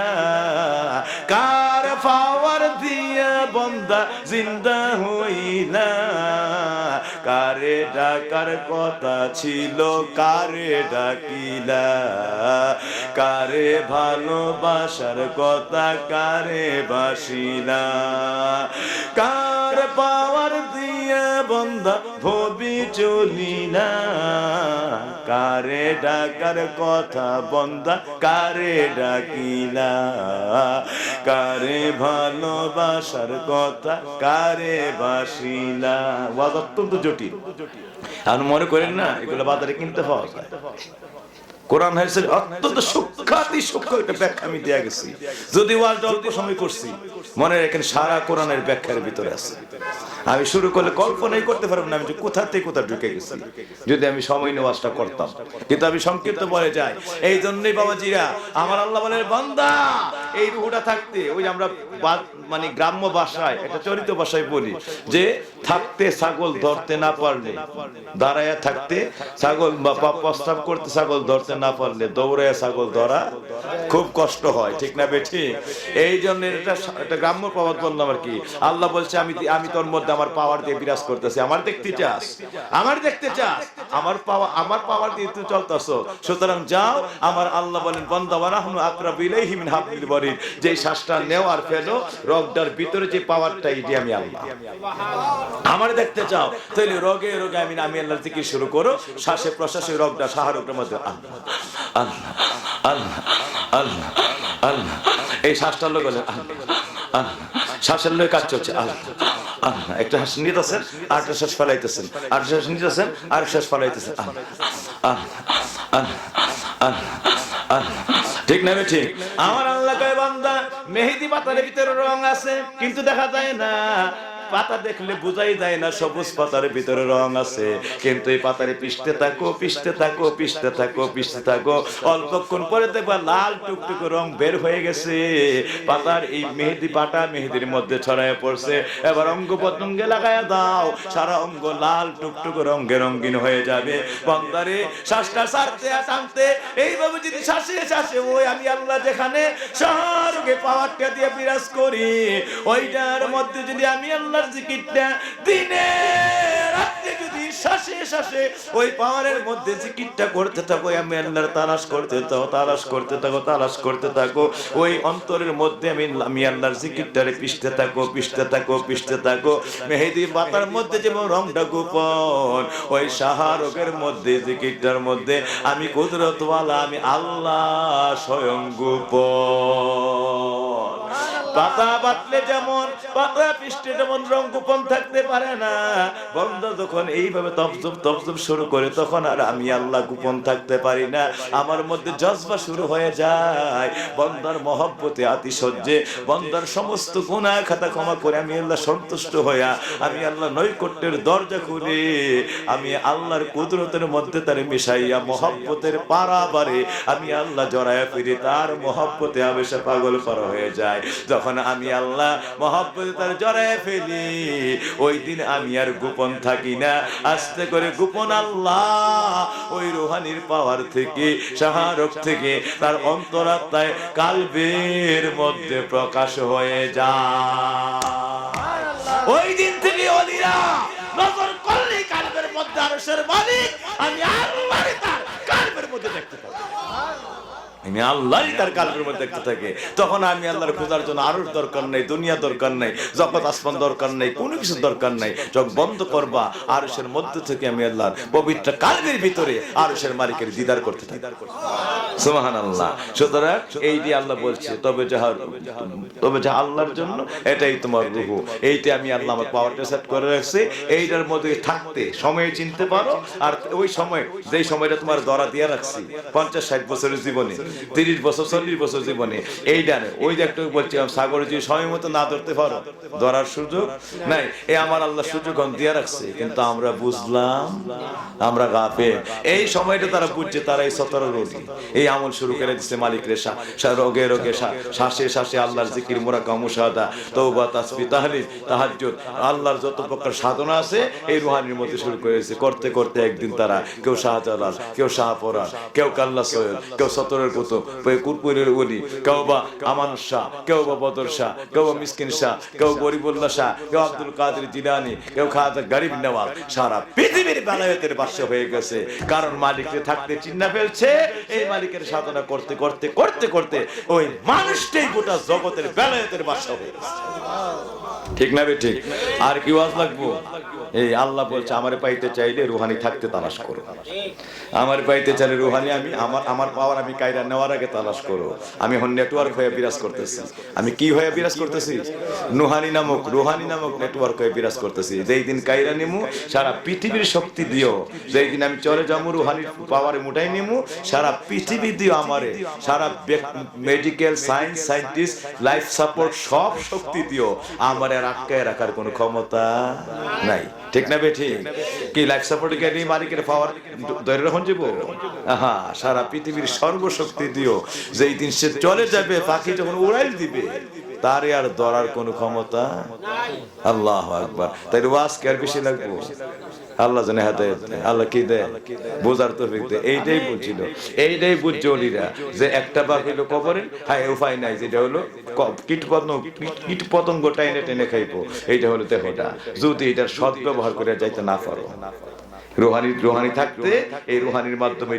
কার পাওয়ার দিয়া বন্দা জিন্দা হইলা, কারে ডাকার কথা ছিল কারে ডাকিলা, কারে ভালোবাসার কথা কারে বাসিলা, কার পাওয়ার দিয়া বন্দা ভবি চলি না, কারে ডাকার কথা বন্দা কারে ডাকিলা, কারে ভালোবাসার কথা কারে বাসিলা। ওয়াজ অত্যন্ত জটিল, আর মনে করেন না এগুলো বাজারে কিনতে পাওয়া যায়। কোরআন হয়েছে অত্যন্ত সূক্ষ্মাতি সূক্ষ্ম একটা ব্যাখ্যা আমি দেয়া গেছি। যদি ওয়াজটা অল্প সময় করছি, মনে রাখেন সারা কোরআনের ব্যাখ্যার ভিতরে আছে। আমি শুরু করলে কল্পনাই করতে পারবো না আমি যে কোথা থেকে কোথা ঢুকে গেছি, যদি আমি সময় নিয়ে ওয়াজটা করতাম। কিন্তু আমি সংক্ষিপ্ত বলে যাই। এই জন্যই বাবাজিরা আমার আল্লাহ বলেন, বান্দা এই রুহটা থাকতে, ওই আমরা মানে গ্রাম্য ভাষায়, একটা চরিত ভাষায় বলি যে থাকতে ছাগল ধরতে না পারলে, দাঁড়ায়া থাকতে ছাগল বা প্রস্তাব করতে ছাগল ধরতে না পারলে দৌড়ায় ছাগল ধরা খুব কষ্ট হয়, ঠিক না বেঠি? এই জন্য এটা গ্রাম্য প্রবাদ বললাম আর কি। আল্লাহ বলছে আমি তোর মধ্যে আমার পাওয়ার দিয়ে বিরাজ করতেছি। আমার দেখতে চাস, আমার পাওয়ার দিয়ে তুই চলতেছো, সুতরাং যাও। আমার আল্লাহ বলেন, বান্দা ওয়ারাহনু আকরাবু ইলাইহি মিন হাবলিল ওয়ারিদ, যে শ্বাসটা নেও আর ফেলো, রগটার ভিতরে যে পাওয়ারটা, এই যে আমি আল্লাহ। আমার দেখতে চাও তাহলে রগে রগে আমি আল্লাহর জিকির শুরু করো, শ্বাসে প্রশ্বাসে রগটা শাহরুখের মধ্যে আল্লাহ আল্লাহ আল্লাহ আল্লাহ আল্লাহ, এই শ্বাসটার লোক বলে আল্লাহ আল্লাহ, শ্বাসের লোক কাজ চলছে আল্লাহ আল্লাহ। একটা শ্বাস নিতেছেন আরেকটা শ্বাস ফেলাইতেছেন, আরেকটা শ্বাস নিতেছেন আরেক শ্বাস ফেলাইতেছেন আল্লাহ আল্লাহ আল্লাহ আল্লাহ আল্লাহ, ঠিক না ঠিক? আমার আল্লাহ কয়, বান্দা মেহেদি পাতার ভিতরে রং আছে কিন্তু দেখা যায় না, পাতা দেখলে বোঝাই যায় না সবুজ পাতার ভিতরে রং আছে, কিন্তু এই পাতারে পিষতে থাকো পিষতে থাকো পিষতে থাকো পিষতে থাকো, অল্পক্ষণ পরে দেখবা লাল টুকটুকে রং বের হয়ে গেছে। পাতার এই মেহেদি পাতা মেহেদির মধ্যে ছড়ায় পড়ছে। এবার অঙ্গ প্রত্যঙ্গে লাগায়া দাও, সারা অঙ্গ লাল টুকটুকে রঙে রঙিন হয়ে যাবে। বান্দারে শ্বাসটা ছাড়তে টানতে এইভাবে যদি শ্বাসে শ্বাসে ওই আমি আল্লাহ যেখানে শাহরুখে পাওয়ারটা দিয়ে বিরাজ করি, ওইটার মধ্যে যদি আমি আল্লাহ জিকিরটা দিনে রাতে যদি শ্বাসে শ্বাসে ওই পাওয়ারের মধ্যে জিকিরটা করতে থাকো, আমি আল্লাহর তালাশ করতে থাকো তালাশ করতে থাকো তালাশ করতে থাকো, ওই অন্তরের মধ্যে আমি আল্লাহর জিকিরটারে পিষতে থাকো পিষতে থাকো পিষতে থাকো। মেহেদি পাতার মধ্যে যেমন রংটা গোপন, ওই শাহরুখের মধ্যে জিকিরটার মধ্যে আমি কুদরতওয়ালা আমি আল্লাহ স্বয়ং গোপন। পাতা বাতলে যেমন পাতা পৃষ্ঠে যেমন রং গোপন থাকতে পারে না, বন্ধ যখন এইভাবে তফজব তফজব শুরু করে তখন আর আমি আল্লাহ গোপন থাকতে পারি না। আমার মধ্যে জজবা শুরু হয়ে যায়, বন্দার মহব্বতে আতিশয্যে বন্দার সমস্ত গুনাহ খাতা ক্ষমা করে আমি আল্লাহ সন্তুষ্ট হইয়া আমি আল্লাহ নৈকট্যের দরজা খুলে আমি আল্লাহর কুদরতের মধ্যে তারে মিশাইয়া মহব্বতের পারাবারে আমি আল্লাহ জড়াইয়া ফিরি, তার মহব্বতে আবেশে পাগল করা হয়ে যায়। যখন আমি আল্লাহ মহব্বতে তার জড়াইয়া ফেলি, ওই দিন আমি আর গোপন থাকি না, আস্তে করে গোপন আল্লাহ ওই রুহানির পাওয়ার থেকে শাহরুখ থেকে তার অন্তরাত্মায় কালবের মধ্যে প্রকাশ হয়ে যায়। ওই দিন থেকে ওলিরা নজর করলে কালবের মধ্যে আরশের মালিক আমি আল্লাহই তার কালবের মধ্যে দেখতে পাই, আমি আল্লাহই তার কালবের মধ্যে দেখতে থাকে। তখন আমি আল্লাহর খোঁজার জন্য আরশ দরকার নেই, দুনিয়া দরকার নেই, জগৎ আসমান দরকার নেই, কোনো কিছু দরকার নেই। চোখ বন্ধ করবা, আরশের মধ্যে থেকে আমি আল্লাহর পবিত্র কালবের ভিতরে আরশের মালিকের দিদার করতে থাকি। সুবহানাল্লাহ। সুতরাং এই যে আল্লাহ বলছে তবে যা আল্লাহর জন্য এটাই তোমার রূহ, এইটা আমি আল্লাহ আমার পাওয়ারটা সেট করে রাখছি, এইটার মধ্যে থাকতে সময় চিনতে পারো। আর ওই সময় যেই সময়টা তোমার ধরা দিয়ে রাখছি 50-60 বছরের জীবনে, 30 বছর 40 বছর জীবনে, এইটা ওই যে একটু বলছিলাম সাগর যদি সময় মতো না ধরতে পারো ধরার সুযোগ নাই, এই আমার আল্লাহ সুযোগ দিয়ে রাখছে, কিন্তু আমরা বুঝলাম আমরা গাফেল। এই সময়টা তারা বুঝছে, তারা এই 17 রোটি এই আমল শুরু করে দিচ্ছে মালিক রে। রোগে রোগে শ্বাসে শ্বাসে আল্লাহর জিকির, মুরাকা, মুশাহাদা, তওবা, তাসবিহ, তাহলিল, তাহাজ্জুদ, আল্লাহর যত প্রকার সাধনা আছে এই রুহানির মধ্যে শুরু করেছে। করতে করতে একদিন তারা কেউ শাহজালাল, কেউ শাহপরান, কেউ কাল্লা সৈয়দ, কেউ সতরের কুতুব, কেউ কুরকুরের ওলি, কেউ বা আমান শাহ, কেউ বা বদর শাহ, কেউ বা মিসকিন শাহ, কেউ গরিবুল্লাহ শাহ, কেউ আব্দুল কাদের জিলানী, কেউ খাজা গরিব নওয়াজ। সারা পৃথিবীর বেলায়েতের বাদশা হয়ে গেছে, কারণ মালিককে থাকতে চিন্না ফেলছে। এই মালিকের সাধনা করতে করতে করতে করতে ওই মানুষটাই গোটা জগতের বেলায়েতের বাদশা হয়ে গেছে। ঠিক না বে ঠিক? আর কি ওয়াজ লাগবো? এই আল্লাহ বলছে আমারে পাইতে চাইলে রুহানি থাকতে তালাশ করো। আমার পাইতে চাইলে রুহানি আমি আমার পাওয়ার আমি কায়রা নেওয়ার আগে তালাশ করো। আমি এখন নেটওয়ার্ক হয়ে বিরাজ করতেছি। আমি কি হয়ে বিরাজ করতেছি? রুহানি নামক নেটওয়ার্ক হয়ে বিরাজ করতেছি। যেই দিন কায়রা নিমু সারা পৃথিবীর শক্তি দিও, যেই দিন আমি চলে যাবো রুহানির পাওয়ারে মুটাই নিমু, সারা পৃথিবী দিও আমারে, সারা medical science, scientist, life support সব শক্তি দিও, আমারে আর আটকায় রাখার কোনো ক্ষমতা নাই। ঠিক না বেঠি? কি লাইফ সাপোর্ট কে নিয়ে মালিকের পাওয়ার ধরে রাখুন যাব? হ্যাঁ, সারা পৃথিবীর সর্বশক্তি দিও, যেই দিন সে চলে যাবে পাখি যখন উড়াই দিবে তারে আর ধরার কোনো ক্ষমতা নাই। আল্লাহু আকবার। তাই ওয়াজ কে আর বেশি লাগবে? আল্লাহ জানে হেদায়েত দেয়, আল্লাহ কি দেয়? বোঝার তৌফিক দেয়। এইটাই বুঝছিল, এইটাই বুঝছে ওলিরা যে একটা বাঘ হইলো কবরে, হ্যাঁ উপায় নাই, যেটা হলো কীট পতঙ্গ টাইনে টেনে খাইবো, এইটা হলো দেহটা। যদি এটার সৎ ব্যবহার করে যাইতে না পারো, রুহানি থাকতে এই রুহানির মাধ্যমে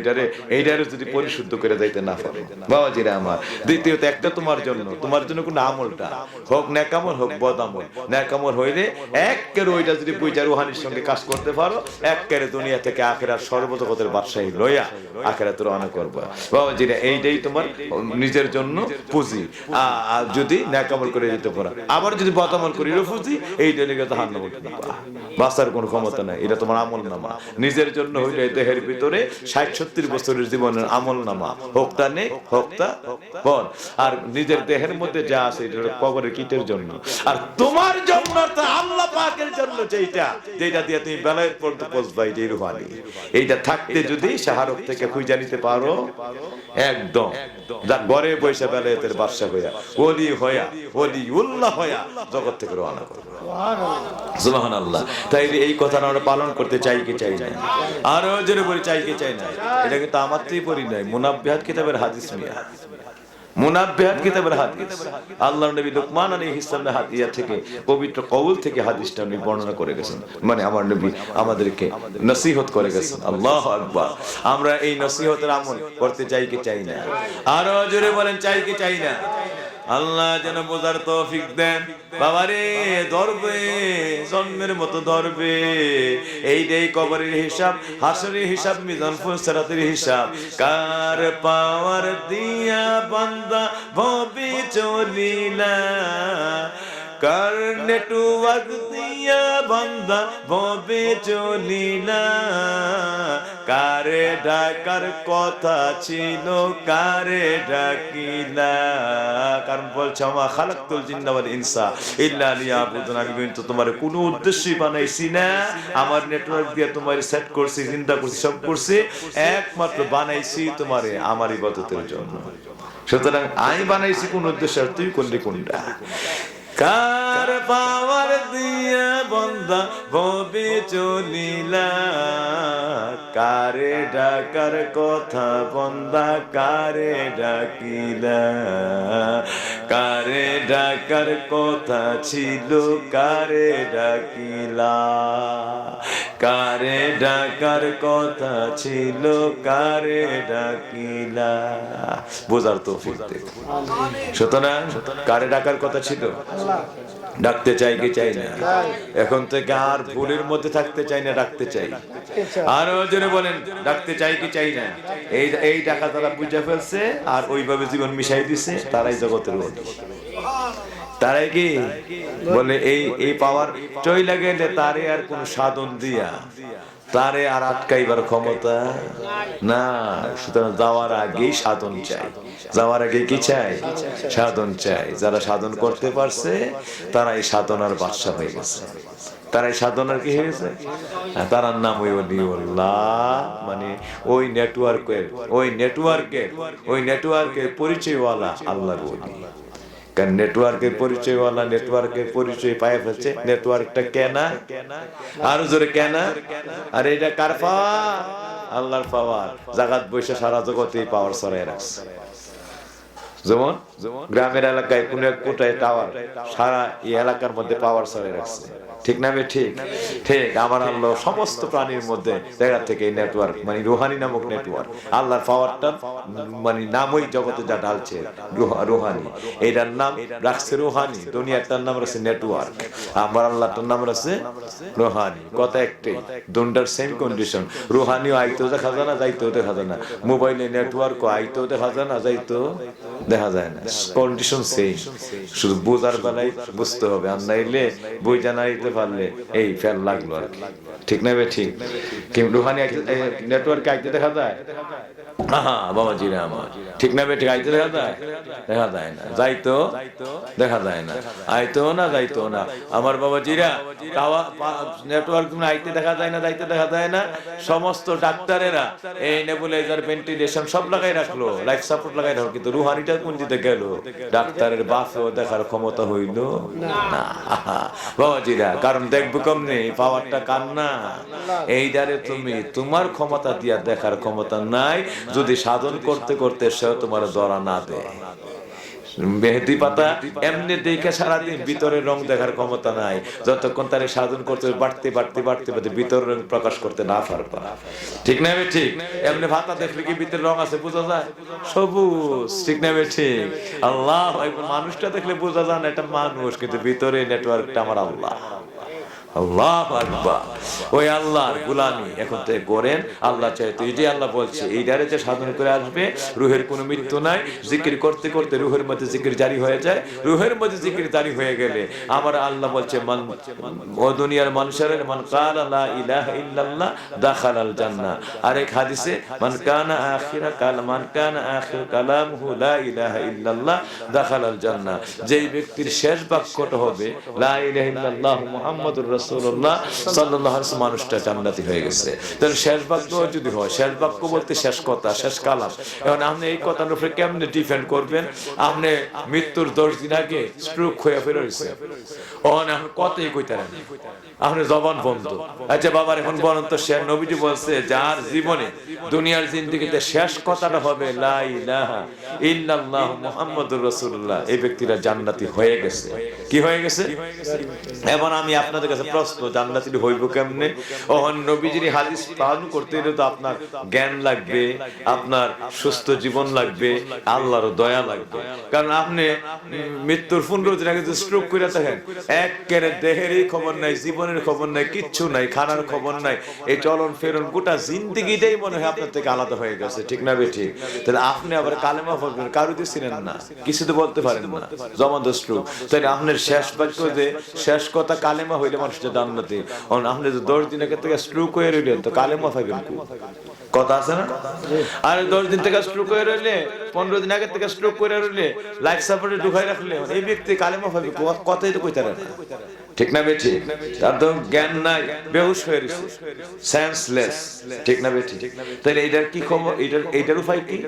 এইটারে যদি পরিশুদ্ধ করে যাইতে না পারো, বাবাজিরা আমার। দ্বিতীয়ত একটা তোমার জন্য কোন আমলটা হোক নেকামল হোক বদামল, নেকামল হইলে একের ওইটা যদি বুঝা রুহানির সঙ্গে কাজ করতে পারো, একেবারে দুনিয়া থেকে আখেরাত সর্বজগতের বাদশাহী লইয়া আখেরাত রওনা করবা। বাবাজিরা এইটাই তোমার নিজের জন্য পুঁজি। আর যদি নেকামল করে যেতে পারো, আবার যদি বদামল করি পুঁজি, এইটা লেগে জাহান্নামে বাঁচার কোনো ক্ষমতা নাই। এটা তোমার আমল নামা। নিজের জন্য হইলে দেহের ভিতরে ৬০-৭০ বছরের জীবনের আমল নামা, হোক্তা নেই হোক্তা বল। আর নিজের দেহের মধ্যে যা আছে এটা কবরের কীটের জন্য। আর তোমার জন্য তো আল্লাহ পাকের জন্য যেটা দিয়ে তুমি বেলায়েত পর্যন্ত পৌঁছবা, এটাই রুহানি। এইটা থাকতে যদি শাহরুখ থেকে খুঁজে নিতে পারো, একদম যা ঘরে বসে বেলায়েতের বাদশা হইয়া ওলি হইয়া ওলিউল্লাহ হইয়া জগৎ থেকে রওনা করবে। সুবহানাল্লাহ। তাই এই কথাটা আমরা পালন করতে চাই কি চাই না? আরো জোরে বলি চাই কি চাই না? এটা কিন্তু আমার তুই পড়ি নাই, মুনাব্বিহাত কিতাবের হাদিস মিয়া, মুনাব্বিহাত কিতাবের হাদিস। আল্লাহর নবী লুকমান আলাইহিস সালামের হাদিয়া থেকে, পবিত্র কওল থেকে হাদিসটা উনি বর্ণনা করে গেছেন। মানে আমার নবী আমাদেরকে নসিহত করে গেছেন। আল্লাহু আকবার। আমরা এই নসিহতের আমল করতে চাই কি চাই না? আরো জোরে বলেন চাই কি চাই না? আল্লাহ যেন বোঝার তৌফিক দেন। বাবারে ধরবে, জন্মের মতো ধরবে। এইটাই কবরের হিসাব, হাসরের হিসাব, মিজান ফুসরাতের হিসাব। কার পাওয়ার দিয়া বান্দা ভবে চলিলা, কার নেটওয়ার্ক দিয়া বান্দা ভবে চলিলা, কারে ডাকার কথা ছিল কারে ডাকিলা। কারণ বলছে আমা খালাকতুল জিন্না ওয়াল ইনসা ইল্লা লিয়াবুদুন, আমি কিন্তু তোমার কোনো উদ্দেশ্যই বানাইছি না। আমার নেটওয়ার্ক দিয়ে তোমার সেট করছি, চিন্তা করছি, সব করছি, একমাত্র বানাইছি তোমারে আমার ইবাদতের জন্য। সুতরাং আমি বানাইছি কোন উদ্দেশ্য, আর তুই করলি কোনটা? কার পাওয়ার দিয়া বন্দা ভবে চলিলা, কারে ডাকার কথা বন্দা কারে ডাকিলা, কারে ডাকার কথা ছিল কারে ডাকিলা, কারে ডাকার কথা ছিল কারে ডাকিলা। বোঝার তৌফিক দেন। সুতরাং কারে ডাকার কথা ছিল? ডাকতে চাই কি চাই না? এখন থেকে আর ভুলের মধ্যে থাকতে চাই না, ডাকতে চাই। আরো জনে বলেন ডাকতে চাই কি চাই না? এই ডাকা তারা বুঝে ফেলছে আর ওইভাবে জীবন মিশাই দিছে, তারাই জগতের ওলি। তারাই কি বলে এই পাওয়ার চইলা গেলে তারে আর কোন সাধন দিয়া তারে আর আটকাইবার ক্ষমতা না। সুতরাং যাওয়ার আগেই সাধন চাই, যাওয়ার আগে কি চাই? সাধন চাই। যারা সাধন করতে পারছে তারা এই সাধনার বাদশা হয়ে গেছে। তারাই সাধনার কি হয়েছে, তার নাম ওই ওলিউল্লাহ, মানে ওই নেটওয়ার্কের পরিচয়ওয়ালা আল্লাহর ওলি। কারণ নেটওয়ার্কের পরিচয়ওয়ালা নেটওয়ার্কের পরিচয় পায় ফেলছে, নেটওয়ার্কটা কেনা, আরো জোরে কেনা। আর এটা কার পাওয়ার? আল্লাহর পাওয়ার। জাগাত বসে সারা জগতে পাওয়ার ছড়াই রাখছে। যেমন গ্রামের এলাকায় কোন এক কোটায় টাওয়ার, সারা এই এলাকার মধ্যে পাওয়ার ছড়াই রাখছে। ঠিক না? ঠিক ঠিক। আমার আল্লাহ সমস্ত প্রাণীর মধ্যে জায়গা থেকে এই নেটওয়ার্ক, মানে রুহানি নামক নেটওয়ার্ক, আল্লাহর পাওয়ারটা মানে নামই জগতে যা ঢালছে রুহানি, এটার নাম রাখছে রুহানি। দুনিয়াটার নাম রাখছে নেটওয়ার্ক, আমার আল্লাহটার নাম রাখছে রুহানি। কথা একটাই, দুটার সেম কন্ডিশন। রুহানিও আইতেও দেখা যায় না, যাইতেও দেখা যায় না। মোবাইলে নেটওয়ার্কও আইতেও দেখা যায় না, যাইতেও দেখা যায় না। কন্ডিশন সেম, শুধু বোঝার বেলায় বুঝতে হবে। আর নাইলে বই জানাইতে পারলে এই ফেল লাগলো আর কি। ঠিক না? ঠিক। কিন্তু রুহানি নেটওয়ার্কে আইতে দেখা যায়? বাবাজি রে আমার, ঠিক না? ঠিক। আইতে দেখা যায়? দেখা যায় না। যাইতো দেখা যায় না, আইতো না, যাইতো না। আমার বাবাজিরা নেটওয়ার্ক আইতে দেখা যায় না, যাইতে দেখা যায় না। সমস্ত ডাক্তারেরা এই নেবুলাইজার, ভেন্টিলেশন সব লাগাই রাখলো, লাইফ সাপোর্ট লাগাই রাখলো, কিন্তু রুহানিটা কোন দিতে গেল? ডাক্তারের বাপেও দেখার ক্ষমতা হইল না বাবাজিরা। কারণ দেখবো কমনে, পাওয়ারটা কার না? এইটারে তুমি তোমার ক্ষমতা দিয়া দেখার ক্ষমতা নাই, যদি সাধন করতে করতে সে তোমার ধরা না দেয়। মেহেদি পাতা এমনি দেখে সারাদিন ভিতরের রং দেখার ক্ষমতা নাই, যতক্ষণ তারে সাধন করতে বাড়তে বাড়তে বাড়তে বাড়তে ভিতরের রং প্রকাশ করতে না পারবা। ঠিক না? ঠিক। এমনি পাতা দেখলে কি ভিতরে রং আছে বোঝা যায়? সবুজ। ঠিক না? ঠিক। আল্লাহ, মানুষটা দেখলে বোঝা যায় না এটা মানুষ, কিন্তু ভিতরে নেটওয়ার্কটা আমার আল্লাহ। আল্লাহু আকবার। ওই আল্লাহর গোলামি এখন থেকে করেন। আল্লাহ চাইতো, এই যে আল্লাহ বলছে এই দ্বারে যে সাধন করে আসবে, রুহের কোনো মৃত্যু নাই। জিকির করতে করতে রুহের মধ্যে জিকির জারি হয়ে যায়। রুহের মধ্যে জিকির জারি হয়ে গেলে আমার আল্লাহ বলছে, মান ও দুনিয়ার মানুষের, মান কালা লা ইলাহা ইল্লাল্লাহ দাখালাল জান্নাহ। আরেক হাদিসে, মান কানা আখির কালামহু লা ইলাহা ইল্লাল্লাহ দাখালাল জান্নাহ। যেই ব্যক্তির শেষ বাক্যটা হবে লা ইলাহা ইল্লাল্লাহ মুহাম্মাদুর রাসূলুল্লাহ সাল্লাল্লাহু আলাইহি ওয়াসাল্লাম, মানুষটা জান্নাতি হয়ে গেছে। তাহলে শেষ বাক্য যদি হয়, শেষ বাক্য বলতে শেষ কথা, শেষ কালাম। এখন আপনি এই কথার উপরে কেমনে ডিফেন্ড করবেন? আপনি মৃত্যুর 10 দিন আগে স্ট্রোক হয়ে ফেলেছে, এখন কতই কইতারেন, আপনি জবান বন্ধ। আচ্ছা বাবার এখন বলেন তো, শেষ নবীজি বলছে যার জীবনে দুনিয়ার জিন্দেগিতে শেষ কথাটা হবে লা ইলাহা ইল্লাল্লাহ মুহাম্মাদুর রাসূলুল্লাহ, এই ব্যক্তিরা জান্নাতি হয়ে গেছে। কি হয়ে গেছে? এখন আমি আপনাদের কাছে প্রশ্ন, জান্নাতি হইব কেমনে? ওহন নবীজির হাদিস পালন করতে হলে তো আপনার জ্ঞান লাগবে, আপনার সুস্থ জীবন লাগবে, আল্লাহর দয়া লাগবে। কারণ আপনি মৃত্যুর 15 দিন আগে যদি স্ট্রোক করে থাকেন, একেবারে দেহেরই খবর নাই, জীবনের খবর নাই, কিচ্ছু নাই, খানার খবর নাই, এই চলন ফেরন গোটা জিন্দেগিটাই মনে হয় আপনার থেকে আলাদা হয়ে গেছে। ঠিক না? ঠিক। তাহলে আপনি আবার কালেমা পড়বেন, কারুতে ছিলেন না, কিছু তো বলতে পারেন না, জমান্ত স্ট্রোক। তাহলে আপনার শেষ বাক্য যে শেষ কথা কালেমা হইলে মানুষটা জান্নাতি। আপনি যে 10 দিন আগে থেকে স্ট্রোক হয়ে রইলেন, তো কালেমা পাইবেন কি? কথা আছে না? আর 10 দিন থেকে স্ট্রোক হয়ে রইলে, 15 দিন আগে থেকে স্ট্রোক করে রইলে, লাইফ সাপোর্টে ঢুকাই রাখলে এই ব্যক্তি কালেমা পাইবে, কথাই তো কইতে পারে না। ঠিক না? ঠিক। তার তো জ্ঞান নাই, বেহুশ হয়ে রয়েছে, সেন্সলেস। ঠিক না? ঠিক। তাহলে এইটার কি খবর? এইটার উপায় কি?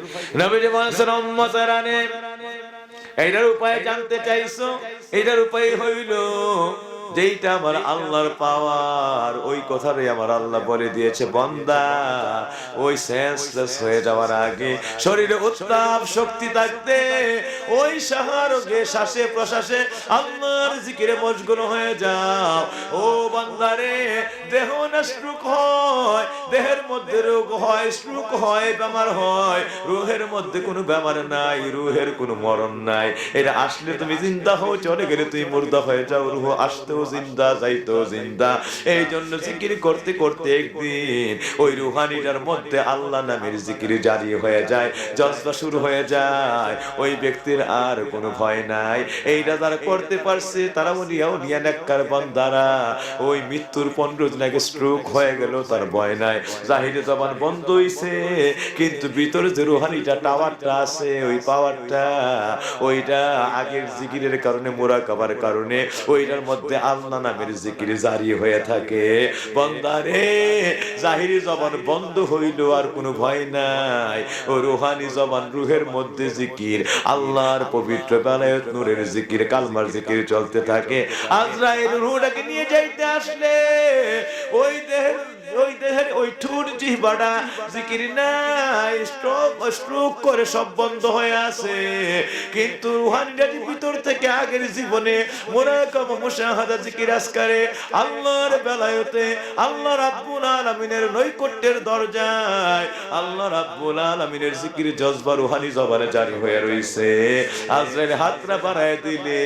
নবীজি বলেছেন, উম্মতেরা নে, এইটার উপায় জানতে চাইছো? এইটার উপায় হইল যেইটা আমার আল্লাহর পাওয়ার, ওই কথাটাই আমার আল্লাহ বলে দিয়েছে, বান্দা ওই সেন্সলেস হয়ে যাওয়ার আগে শরীরে উত্তাপ শক্তি থাকতে ওই সাহারকে শ্বাসে প্রশ্বাসে আল্লাহর জিকিরে মশগুল হয়ে যাও। ও বান্দারে, দেহ না স্ট্রোক হয়, দেহের মধ্যে রোগ হয়, স্ট্রোক হয়, বেমার হয়, রুহের মধ্যে কোনো বেমার নাই, রুহের কোনো মরণ নাই। এটা আসলে তুমি জিন্দা হও, চলে গেলে তুমি মুর্দা হয়ে যাও। রুহ আসতেও জিন্দা, যাইতেও জিন্দা। এই জন্য জিকির করতে করতে একদিন ওই রুহানিটার মধ্যে আল্লাহ নামের জিকির জারি হয়ে যায়, জজবা শুরু হয়ে যায়। ওই ব্যক্তির আর কোনো ভয় নাই। এইটা যারা করতে পারছে তারা উলিয়া নেককার বান্দারা। ওই মৃত্যুর 15 দিন আগে স্ট্রোক হয়ে গেল, তার ভয় নাই, জাহিরে জবান বন্ধ হইছে, কিন্তু ভিতরে যে রুহানিটা টাওয়ারটা আছে, ওই পাওয়ারটা, ওইটা আগের জিকিরের কারণে, মুরাকাবার কারণে ওইটার মধ্যে আল্লাহ নামের জিকির জারি হয়ে থাকে। বান্দারে জাহিরি জবান বন্ধ হইল আর কোনো ভয় নাই, ও রুহানি জবান রুহের মধ্যে জিকির, আল্লাহর পবিত্র বেলায়েত নূরের জিকির, কালমার জিকির চলতে থাকে। আজরাইল রূহটাকে নিয়ে যাইতে আসলে ওই দেহের ওই ঠোঁট জিহ্বাটা জিকির নাই, স্ট্রোক করে সব বন্ধ হয়ে আছে। কিন্তু রুহানিটা ভিতর থেকে আগের জীবনে মুরাকাবা মুশাহাদা জিকির আজকারে আল্লাহর বেলায়েতে আল্লাহ রাব্বুল আলামিনের নৈকট্যের দরজায় আল্লাহ রাব্বুল আলামিনের জিকির জজবা রুহানি জবানে জারি হয়ে রইছে। আজরাইল হাতটা বাড়ায় দিলে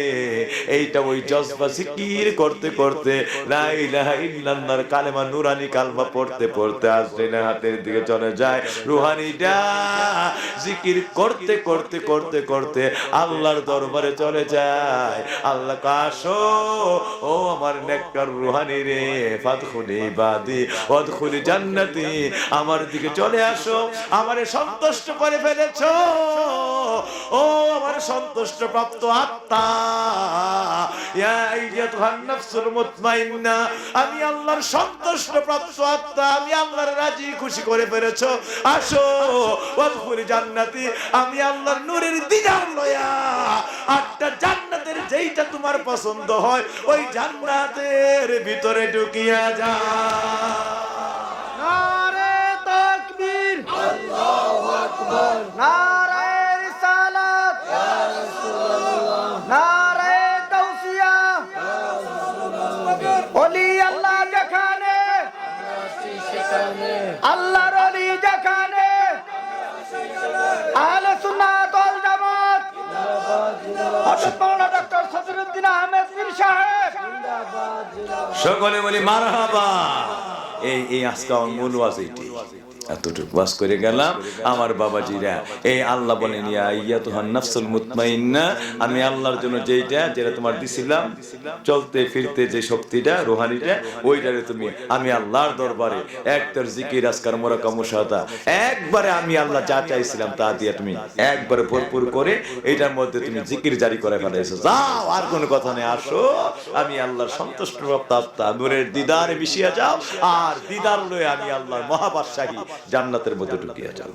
এইটা ওই জজবা জিকির করতে করতে লা ইলাহা ইল্লাল্লাহর কালেমা নুরানি কালমা পড়তে পড়তে আজরাইলের হাতের দিকে চলে যায়। রুহানিটা জিকির করতে করতে করতে করতে আল্লাহর দরবারে চলে যায়। আল্লাহ কাশো ও আমার নেককার রুহানি রে, ফাদখুলি ইবাদি ওয়াদখুলি জান্নাতি, আমার দিকে চলে আসো, আমারে সন্তুষ্ট করে ফেলেছো, ও আমার সন্তুষ্ট প্রাপ্ত আত্মা, ইয়া আইয়াতুহান নাফসুল মুতমাইন্না, আমি আল্লাহর সন্তুষ্ট প্রাপ্ত আত্মা, আমি আল্লাহর রাজি খুশি করে ফেলেছো, আসো ওয়াদখুলি জান্নাতি, আমি আল্লাহর নূরের দিদার লয়া আটটা জান্নাতের যেইটা তোমার পছন্দ হয় ওই জান্নাতের ভিতরে ঢুকিয়া যা। নারে তাকবীর, আল্লাহু আকবার, নারে রিসালাত, ইয়া রাসূলুল্লাহ, নারে তাওসিয়া, ইয়া রাসূলুল্লাহ, ওলি আল্লাহ যেখানে সেখানে, আল্লাহর ওলি যেখানে, আহলে সুন্নাত ওয়াল জামাত জিন্দাবাদ, ডক্টর সদরুদ্দিন আহমেদ পীর সাহেব জিন্দাবাদ, সকলে বলি মারহাবা। এই আজকে আমার মূল ওয়াজ এইটি, এতটুকু ওয়াজ করে গেলাম। আমার বাবাজিরা, এই আল্লাহ বলেন ইয়া আইয়াতুহান নাফসুল মুতমাইন্না, আমি আল্লাহর জন্য যেটা তোমার দিছিলাম চলতে ফিরতে যে শক্তিটা রুহানিটা, ওইটারে তুমি আমি আল্লাহর দরবারে একটার জিকির আজকার মুরাকাবা মুশাহাদা একবারে আমি আল্লাহ যা চাইছিলাম তা দিয়ে তুমি একবারে ভরপুর করে এটার মধ্যে তুমি জিকির জারি করে ফেলেছো। যাও, আর কোনো কথা নেই, আসো আমি আল্লাহর সন্তুষ্ট প্রাপ্ত আত্মা, নূরের দিদারে মিশিয়া যাও, আর দিদার লয়ে আমি আল্লাহর মহাবাদশাহী জান্নাতের মধ্যে ঢুকিয়া যাও।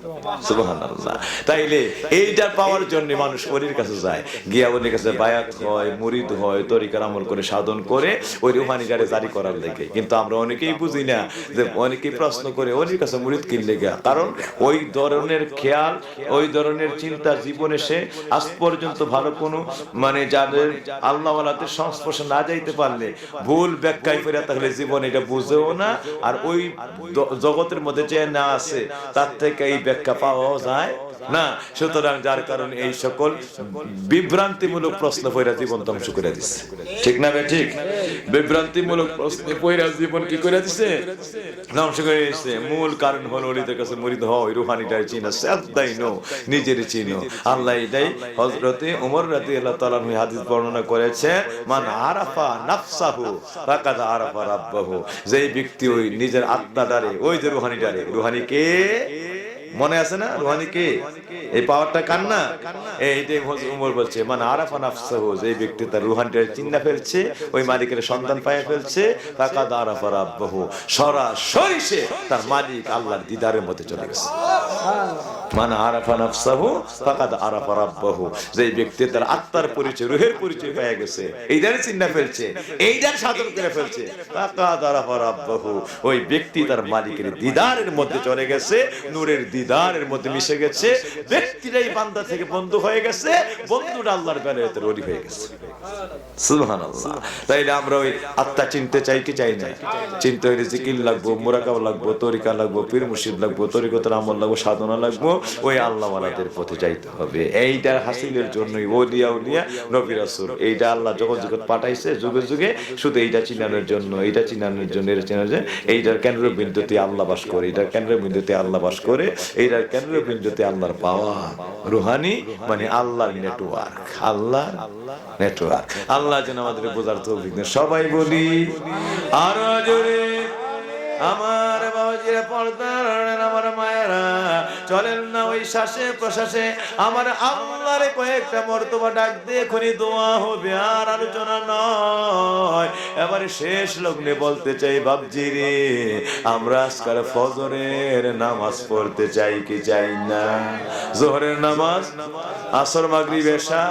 সুবহানাল্লাহ। তাইলে এইটা পাওয়ার জন্য মানুষ ওলির কাছে যায়, গিয়া ওলির কাছে বায়াত হয়, মুরিদ হয়, তরিকার আমল করে সাধন করে ওই রুহানিটারে জারি করার লেগে। কিন্তু আমরা অনেকেই বুঝি না, যে অনেকেই প্রশ্ন করে ওলির কাছে মুরিদ কি লেগে, কারণ ওই ধরনের খেয়াল ওই ধরনের চিন্তা জীবনে সে আজ পর্যন্ত ভালো কোনো যাদের আল্লাহওয়ালাদের সংস্পর্শে না যাইতে পারলে ভুল ব্যাখ্যায় করে তাহলে জীবন এটা বুঝেও না, আর ওই জগতের মধ্যে যে না আছে তার থেকে এই ব্যাখ্যা পাওয়াও যায় না। সুতরাং যার কারণে এই সকল বিভ্রান্তিমূলক প্রশ্ন পয়রা জীবন ধ্বংস করে দিচ্ছে, ঠিক না? ঠিক, বিভ্রান্তিমূলক প্রশ্ন পয়রা জীবন কি করে দিচ্ছে? ধ্বংস করে দিচ্ছে। মূল কারণ হলো ওলিদের কাছে মুরিদ হয়, রুহানিটাই চিনো, সেলফদাই নো, নিজের চিনো। আল্লাহ এটাই হযরতে ওমর রাদিয়াল্লাহু তাআলা আনহু হাদিস বর্ণনা করেছে, মান আরাফা নাফসাহু ফাকাদ আরাফা রাব্বাহু, যেই ব্যক্তি ওই নিজের আত্মাটারে, ওই যে রুহানিটারে, রুহানিকে মনে আছে না, রুহানি কে, এই পাওয়ারটা কার না? এইটাই ওমর বলছে, মান আরাফা নাফসাহু, যে ব্যক্তি তার রুহানিটারে চিন্না ফেলছে, ওই মালিকের সন্ধান পায় ফেলছে, ফাকাদ আরাফা রাব্বাহু, সরাসরি সে তার মালিক আল্লাহর দিদারের মধ্যে চলে গেছে। মান আরাফা নাফসাহু ফাকাদ আরাফা রাব্বাহু, যে ব্যক্তি তার আত্মার পরিচয়, রূহের পরিচয় পেয়ে গেছে, এইটারে চিন্না ফেলছে, এইটার সাধন করে ফেলছে, ফাকাদ আরাফা রাব্বাহু, ওই ব্যক্তি তার মালিকের দিদারের মধ্যে চলে গেছে, নূরের দিদারের মধ্যে মিশে গেছে, ব্যক্তিটাই বান্দা থেকে বন্ধু হয়ে গেছে, বন্ধুটা আল্লাহর বেলায়েতের ওলি হয়ে গেছে। সুবহানাল্লাহ। তাইলে আমরা ওই আত্মা চিনতে চাই কি চাই না? চিনতে হইলে জিকির লাগবো, মুরাকাবা লাগবো, তরিকা লাগবো, পীর মুর্শিদ লাগবো, তরিকতের আমল লাগবো, সাধনা লাগবো, ওই আল্লাহওয়ালাদের পথে যাইতে হবে। এইটার হাসিলের জন্যই ওলিয়া উলিয়া নবী রাসূল এইটা আল্লাহ জগৎ জগৎ পাঠাইছে যুগে যুগে, শুধু এইটা চিনানোর জন্য, এইটা চিনানোর জন্য, এটা চিনানোর জন্য। এইটার কেন্দ্রবিন্দুতে আল্লাহ বাস করে, এইটার কেন্দ্রবিন্দুতে আল্লাহ বাস করে, এইটার কেন্দ্রবিন্দুতে আল্লাহর পাওয়ার, রুহানি আল্লাহর নেটওয়ার্ক, আল্লাহ নেটওয়ার্ক। আল্লাহ যেন আমাদের বোঝার তৌফিক দেন। সবাই বলি আরো জোরে, আমার বাবা বাবাজিরা পর্দার আমার মায়েরা চলেন না ওই শ্বাসে প্রশ্বাসে আমার আল্লাহর কয়েকটা মর্তবা ডাক দিয়ে এখনই দোয়া হবে আর আলোচনা নয়। এবারে শেষ লগ্নে বলতে চাই বাপজি রে আমরা আজকাল ফজরের নামাজ পড়তে চাই কি চাই না? জোহরের নামাজ, আসর, মাগরিব, এশা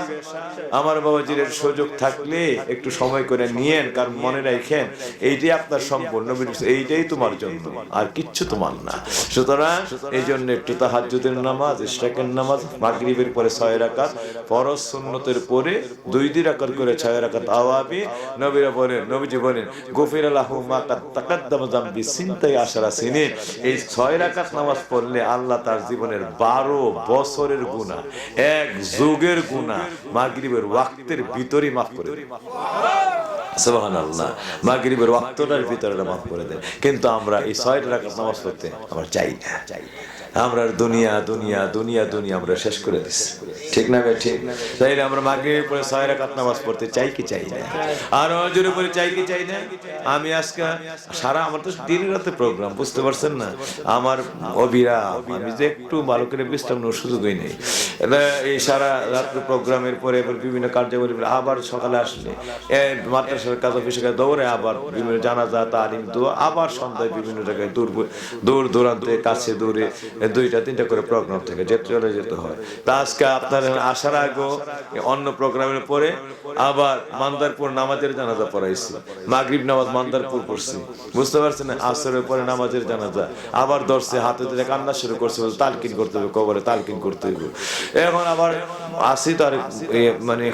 আমার বাবাজির সুযোগ থাকলে একটু সময় করে নিয়েন, কারণ মনে রাখেন এইটাই আপনার সম্পূর্ণ, এইটাই তোমার জন্য, আর কিচ্ছু তোমার না। সুতরাং এই জন্য একটু তাহাজ্জুদের নামাজ, ইশরাকের নামাজ, মাগরিবের পরে 6 রাকাত, ফরজ সুন্নতের পরে 2 রাকাত করে 6 রাকাত আওয়াবি। নবীজি বলেন গফির লাহু মা তাকাদ্দামা যামবি সিনতাই আশারা সিনিন। এই 6 রাকাত নামাজ পড়লে আল্লাহ তার জীবনের 12 বছরের গুনাহ, 1 যুগের গুনাহ মাগরিবের ওয়াক্তের ভিতরেই মাফ করে দেন। সুবহানাল্লাহ, মাগরিবের ওয়াক্তটার ভিতরে মাফ করে দেন। কিন্তু আমরা এই 6 রাকাত নামাজ পড়তে আমরা চাই না। আমরা দুনিয়া দুনিয়া দুনিয়া দুনিয়া আমরা শেষ করে দিচ্ছি, ঠিক না ভাই? ঠিক। তাইলে আমরা মাগরিবের পরে 6 রাকাত নামাজ পড়তে চাই কি চাই না? আর ওজোর উপরে চাই কি চাই না? আমি আজকে সারা আমার তো দিন রাতে প্রোগ্রাম, বুঝতে পারছেন না? আমার অবিরাম, আমি যে একটু ভালো করে বিশ্রাম নেওয়ার সুযোগই নেই। এই সারা রাত্র প্রোগ্রামের পরে বিভিন্ন কার্যাবলী আবার সকালে আসলে মাদ্রাসার কাজ অফিসে দৌড়ে আবার বিভিন্ন জানাজা তালিম দোয়া, আবার সন্ধ্যায় বিভিন্ন জায়গায় দূর দূরান্তে কাছে দূরে 2টা-3টা করে প্রোগ্রাম থেকে চলে যেতে হয়। তা আজকে আপনার আসার আগে অন্য প্রোগ্রামের পরে আবার মান্দারপুর নামাজের জানাজা পড়াইছি, মাগরিব নামাজ মান্দারপুর পড়ছি, বুঝতে পারছেন? আসরের পরে নামাজের জানাজা আবার ধরছে, হাতে ধরে কান্না শুরু করছে, তালকিন করতে হবে, কবরে তালকিন করতে হবে। এখন আবার আসি তো আর মানে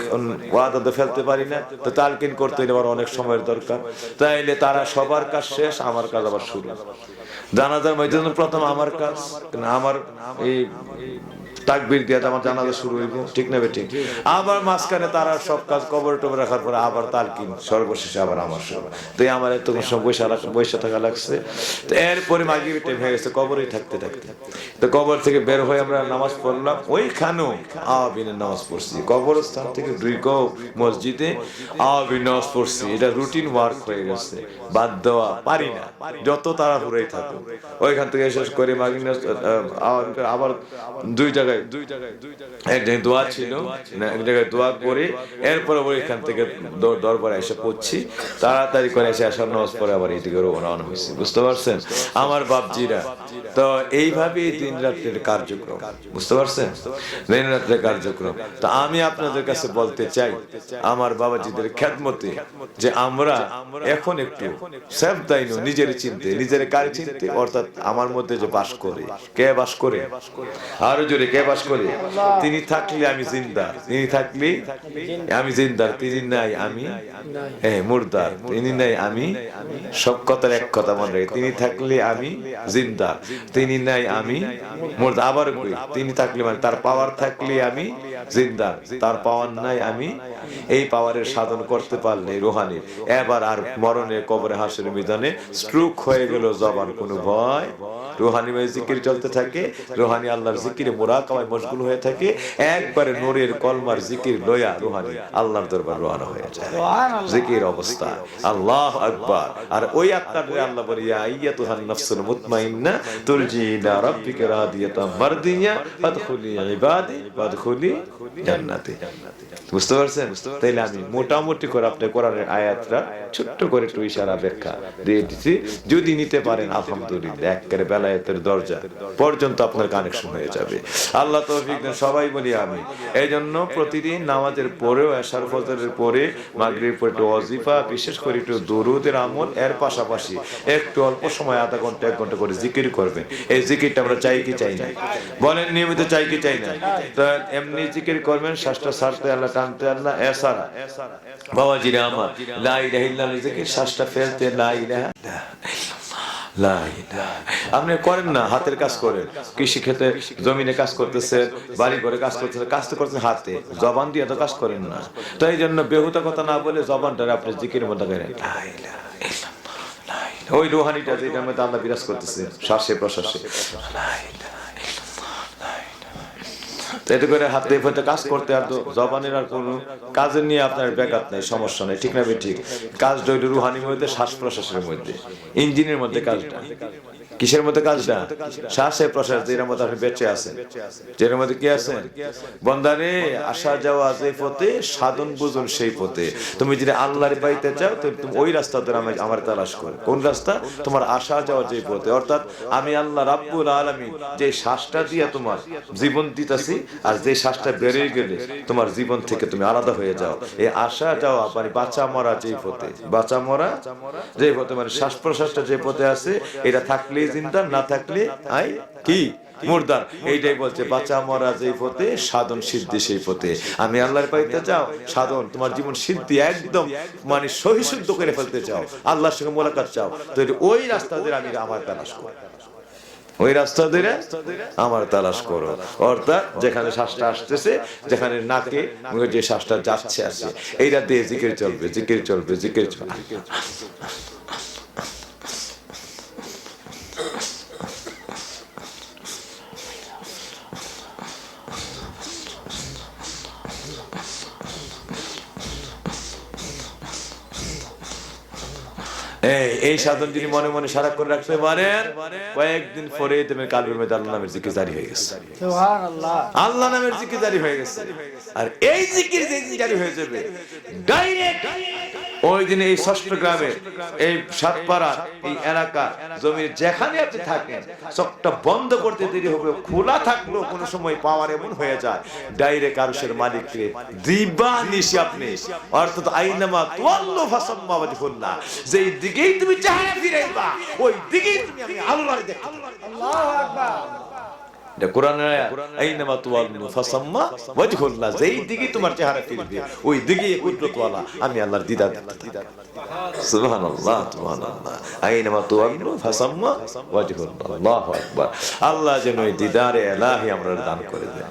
ওয়াদা তো ফেলতে পারি না, তো তালকিন করতে হলে আবার অনেক সময়ের দরকার। তাইলে তারা সবার কাজ শেষ, আমার কাজ আবার শুরু। জানাজার মধ্যে প্রথম আমার কাজ, আমার এই তাকবীর দিয়ে আমার জানাজা শুরু হইব, ঠিক না বেঠিক? আবার মাঝখানে তারা সব কাজ কবর টবর রাখার পরে আবার তালকিন, সর্বশেষে আবার আমার শুরু। তো আমার এত বৈশা থাকা লাগছে। তো এরপরে মাগরিবের টাইম হয়ে গেছে, কবরেই থাকতে থাকতে তো কবর থেকে বের হয়ে আমরা নামাজ পড়লাম, ওইখানেও আওয়াবিনের নামাজ পড়ছি, কবরস্থান থেকে মসজিদে আওয়াবিন নামাজ পড়ছি। এটা রুটিন ওয়ার্ক হয়ে গেছে, বাদ দেওয়া পারি না, যত তাড়াহুড়োই থাকো। ওইখান থেকে শেষ করে মাগরিব আবার 2 জায়গায় এক জায়গায় দোয়া ছিল, এক জায়গায় দোয়া করে এরপরে ওইখান থেকে দরবারে এসে পড়ছি, তাড়াতাড়ি করে এসে আসার নামাজ পরে আবার এইদিকে রওনা হয়েছি, বুঝতে পারছেন আমার বাপজিরা? তো এইভাবে দিন রাত্রের কার্যক্রম, বুঝতে পারছেন? দিন রাত্রের কার্যক্রম। তো আমি আপনাদের কাছে বলতে চাই আমার বাবাজিদের খেদমতে, যে আমরা এখন একটু সাবধান, নিজের চিনতে, নিজের কারে চিনতে, অর্থাৎ আমার মধ্যে যে বাস করে, কে বাস করে? আরো জোরে, কে বাস করে? তিনি থাকলে আমি জিন্দার, তিনি থাকলে আমি জিন্দার, তিনি নাই আমি মুর্দার, তিনি নাই আমি, সব কথার এক কথা মনে রাখে, তিনি থাকলে আমি জিন্দার, তিনি নাই আমি মুর্দা। আবার কই, তিনি থাকলে মানে তার পাওয়ার থাকলে আমি জিন্দার, তার পাওয়ার নাই আমি। এই পাওয়ারের সাধন করতে পারলে রুহানির এবার আর মরণে কবরে হাসরের ময়দানে স্ট্রোক হয়ে গেল জবান, কোনো ভয়। রুহানি জিকির চলতে থাকে, রুহানি আল্লাহর জিকিরে মুরাকাবায় মশগুল হয়ে থাকে, একবারে নূরের কলমার জিকির লয়া রুহানি আল্লাহর দরবার রওনা হয়ে যায়, জিকির অবস্থা, আল্লাহু আকবার। আর ওই আত্মারে আল্লাহ বলে ইয়া আইয়াতুহান নাফসুল মুতমাইন্না তুরজি ইলা রাব্বিকা রাদিয়াতাম মারদিয়া ফাদখুলি ইবাদি ফাদখুলি জান্নাতি। বুঝতে পারছেন? তাইলে আমি মোটামুটি করে আপনি কোরআনের আয়াতটা ছোট্ট করে একটু ইশারা ব্যাখ্যা দিয়ে দিচ্ছি, যদি নিতে পারেন আলহামদুলিল্লাহ, একেবারে বেলায়েতের দরজা পর্যন্ত আপনার কানেকশন হয়ে যাবে। আল্লাহ তৌফিক দেন, সবাই বলি আমি। এই জন্য প্রতিদিন নামাজের পরেও, এশার ফজরের পরে, মাগরিবের পরে একটু ওয়াজিফা, বিশেষ করে একটু দুরুদের আমল, এর পাশাপাশি একটু অল্প সময় আধা ঘন্টা 1 ঘন্টা করে জিকির করবেন। এই জিকিরটা আমরা চাই কি চাই না? বলেন, নিয়মিত চাই কি চাই না? তো এমনি জিকির করবেন, শ্বাসটা ছাড়তে আল্লাহ, টানতে আল্লাহ, এসারা বাবাজিরা আমার লা ইলাহা ইল্লাল্লাহ জিকির, শ্বাসটা ফেলতে লা ইলাহা আপনি করেন না, হাতের কাজ করেন, কৃষি ক্ষেত্রে জমিনে কাজ করতেছেন, বাড়ি ঘরে কাজ করতেছেন, কাজ তো করতেছেন হাতে, জবান দিয়ে তো কাজ করেন না। তো এই জন্য বেহুদা কথা না বলে জবানটা আপনি জিকিরের মধ্যে করেন, ওই রুহানিটা যেটার মধ্যে আল্লাহ বিরাজ করতেছে শ্বাসে প্রশ্বাসে। এতে করে হাতে হয়তো কাজ করতে আর তো জবানের আর কোনো কাজের নিয়ে আপনার ব্যাঘাত নেই, সমস্যা নেই, ঠিক না ঠিক? কাজটা হইল রুহানির মধ্যে, শ্বাস প্রশ্বাসের মধ্যে, ইঞ্জিনের মধ্যে কাজটা। কিসের মধ্যে কাজটা? শ্বাসে প্রশ্বাস, যেটার মধ্যে আপনি বেঁচে আছেন, যেটার মধ্যে কি আছেন? বন্দারে আসা যাওয়া যে পথে, সাধন বুঝুন সেই পথে। তুমি যদি আল্লাহর পাইতে চাও তুমি ওই রাস্তা ধরে আমার তালাশ করো। কোন রাস্তা? তোমার আসা যাওয়া যে পথে, অর্থাৎ আমি আল্লাহ রাব্বুল আলামিন যে শ্বাসটা দিয়ে তোমার জীবন দিতেছি, আর যে শ্বাসটা বেরিয়ে গেলে তোমার জীবন থেকে তুমি আলাদা হয়ে যাও, এই আসা যাওয়া মানে বাঁচা মরা যে পথে, বাঁচা মরা যে পথে, মানে শ্বাস প্রশ্বাসটা যে পথে আছে, এটা থাকলে জিন্দা, না থাকলে আই কি মুর্দার। এইটাই বলছে বাঁচা মরা যে পথে, সাধন সিদ্ধি সেই পথে। আমি আল্লাহর পাইতে চাও, সাধন তোমার জীবন সিদ্ধি একদম মানে সহিশুদ্ধ করে ফেলতে চাও, আল্লাহর সঙ্গে মোলাকাত চাও, তো ওই রাস্তা দিয়ে আমি আমার তালাশ করো, ওই রাস্তা ধরে আমার তালাশ করো। অর্থাৎ যেখানে শ্বাসটা আসতেছে, যেখানে নাকে যে শ্বাসটা যাচ্ছে আসে, এইটা দিয়ে জিকির চলবে, জিকির চলবে, জিকির চলবে। এই সাধন যদি মনে মনে সারা করে রাখতে পারেন, কয়েকদিন পরে তুমি কালবের মধ্যে আল্লাহ নামের জিকির জারি হয়ে গেছে, সুবহানাল্লাহ, আল্লাহ নামের জিকির জারি হয়ে গেছে। আর এই জিকির যেদিন জারি হয়ে যাবে, ডাইরেক্ট ওই দিনে এই ষষ্ঠ গ্রামে, এই সাতপাড়া, এই এলাকা জমির যেখানে আপনি থাকেন, চোখটা বন্ধ করতে দেরি হবে, খোলা থাকলেও কোনো সময় পাওয়ার এমন হয়ে যায়, ডাইরেক্ট আরশের মালিককে দিবা নিশি আপনি, অর্থাৎ আইনামা তুয়াল্লু ফাসাম্মা ওয়াজহুল্লাহ, যেই দিকেই তুমি চেহারা ফিরাইবা ওই দিকেই তুমি আমি আল্লাহর দেখতে। আল্লাহু আকবার। এটা কোরআনের আয়াত, আইনামা তুয়াল্লু ফাসাম্মা ওয়াজহুল্লাহ, যেই দিকেই তোমার চেহারা ফিরবে ওই দিকেই কুদরতওয়ালা আমি আল্লাহর দিদার। সুবহানাল্লাহ, সুবহানাল্লাহ, আইনামা তুয়াল্লু ফাসাম্মা ওয়াজহুল্লাহ। আল্লাহু আকবার। আল্লাহ যেন এই দিদারে ইলাহি আমরা দান করে দেন,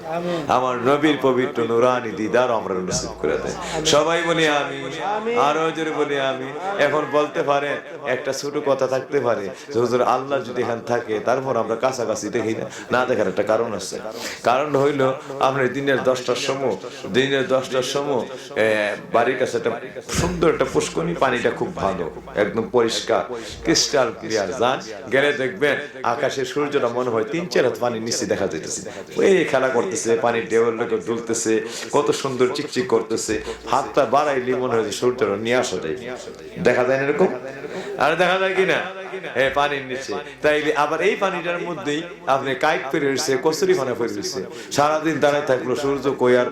আমার নবীর পবিত্র নূরানি দিদার আমরা নসিব করে দেন। সবাই বলি আমিন, আরো জোরে বলি আমিন। এখন বলতে পারে একটা ছোট কথা থাকতে পারে যে হুজুর আল্লাহ যদি এখানে থাকে তারপর আমরা কাছাকাছি দেখি না, না দেখার একটা কারণ আছে। কারণ হইলো আমরা দিনের 10টার সময়, দিনের 10টার সময় বাড়ির কাছে একটা সুন্দর একটা পুষ্করণী, পানিটা খুব ভালো, একদম পরিষ্কার, ক্রিস্টাল ক্লিয়ার। যান গেলে দেখবেন আকাশে সূর্যটা মনে হয় 3-4 হাত পানির নিচে দেখা যাইতেছে, ওই খেলা করতেছে, পানির ঢেউয়ের লোকে দুলতেছে, কত সুন্দর চিকচিক করতেছে। হাতটা বাড়াইলে মনে হয় সূর্যটা নিয়ে আসা যায়, দেখা যায় না এরকম? আর দেখা যায় কিনা পানির নিচে? তাইলে আবার এই পানিটার মধ্যেই আপনি কাইট ফেলে রয়েছে, কচুরি খানা ফেলে রয়েছে, সারাদিন দাঁড়ায় থাকলো, সূর্য কই আর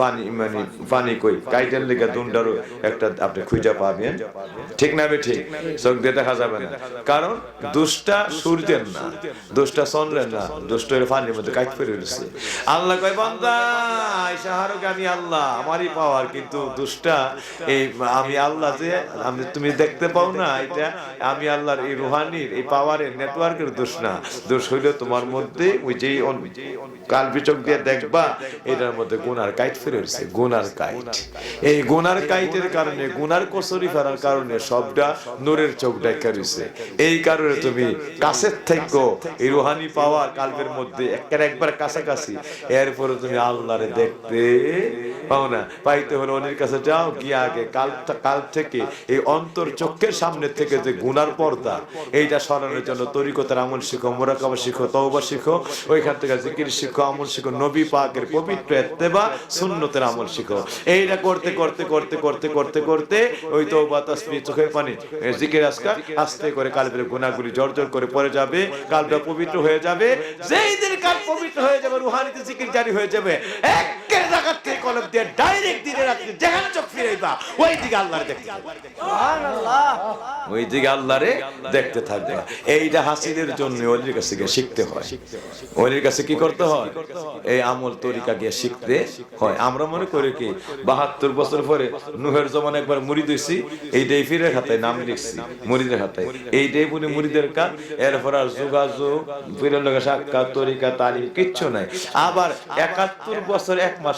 পানি মানে পানি কই, কাইটের লেগে দুন্ডারও একটা আপনি খুঁজে পাবেন, ঠিক না? ঠিক, চোখ দিয়ে দেখা যাবে না, কারণ দোষটা সূর্যের না, দোষটা চন্দ্রের না, দোষটা পানির মধ্যে কাইট ফেলে রয়েছে। আল্লাহ কয় বান্দা ইশাহারকে আমি আল্লাহ, আমারই পাওয়ার, কিন্তু দোষটা এই আমি আল্লাহ যে আমি তুমি দেখতে পাও না, এটা আমি আল্লাহর এই রুহানির এই পাওয়ারের নেটওয়ার্কের দোষ না, দোষ হইলো তোমার মধ্যে ওই যে কালবি চোখ দিয়ে দেখবা এটার মধ্যে গুনার কাইট ফেলে রয়েছে, গুনার কাইট। এই গুনার কাইটের কারণে, গুনার কসরি ফেরার কারণে সবটা নূরের চোখ দেখা রয়েছে। এই কারণে তুমি কাছের থেকেও এই রুহানি পাওয়ার কালবের মধ্যে একবার কাছাকাছি, এরপরে তুমি আল্লাহরে দেখতে পাও না। পাইতে হলে অনেক কাছে যাও, গিয়ে আগে কাল থেকে এই অন্তর চোখের সামনে থেকে যে গুনার পর্দা, এইটা সরানোর জন্য তরিকতের আমল শিখো, মুরাকাবা শিখো, তওবা শিখো, ওইখান থেকে জিকির শিখো, আমল শিখো, নবী পাকের পবিত্র ইত্তেবা সুন্নতের আমল শিখো। এইটা করতে করতে করতে করতে করতে করতে ওই তওবা তাসবিহ, চোখের পানি, জিকির আজকার আস্তে করে কালবের গুনাহগুলি জর্জর করে পড়ে যাবে, কালটা পবিত্র হয়ে যাবে। যেই দিন কাল পবিত্র হয়ে যাবে, রুহানিতে জিকির জারি হয়ে যাবে, একের জায়গা থেকে কলম দিয়ে ডাইরেক্ট দিনে রাখতে যেখানে চোখ ফিরাইবা ওই দিকে আল্লাহরে দেখতে থাকবে, সুবহানাল্লাহ, ওই দিকে আল্লাহরে দেখতে থাকবে। এইটা হাসিলের জন্য ওলির কাছে গিয়ে শিখতে হয়। ওলির কাছে কি করতে হয়? এই আমল তরিকা গিয়ে শিখতে হয়। আমরা মনে করি কি 72 বছর পরে নূহের জমানায় একবার মুরিদ হইছি, এইটাই ফিরে খাতায় নাম লিখছি মুরিদের খাতায়, এইটাই বলে মুরিদের কাজ। এরপর আর যোগাযোগ, ফিরের লোকের সাক্ষাৎ, তরিকা, তালিম কিচ্ছু নাই। আবার 71 বছর 1 মাস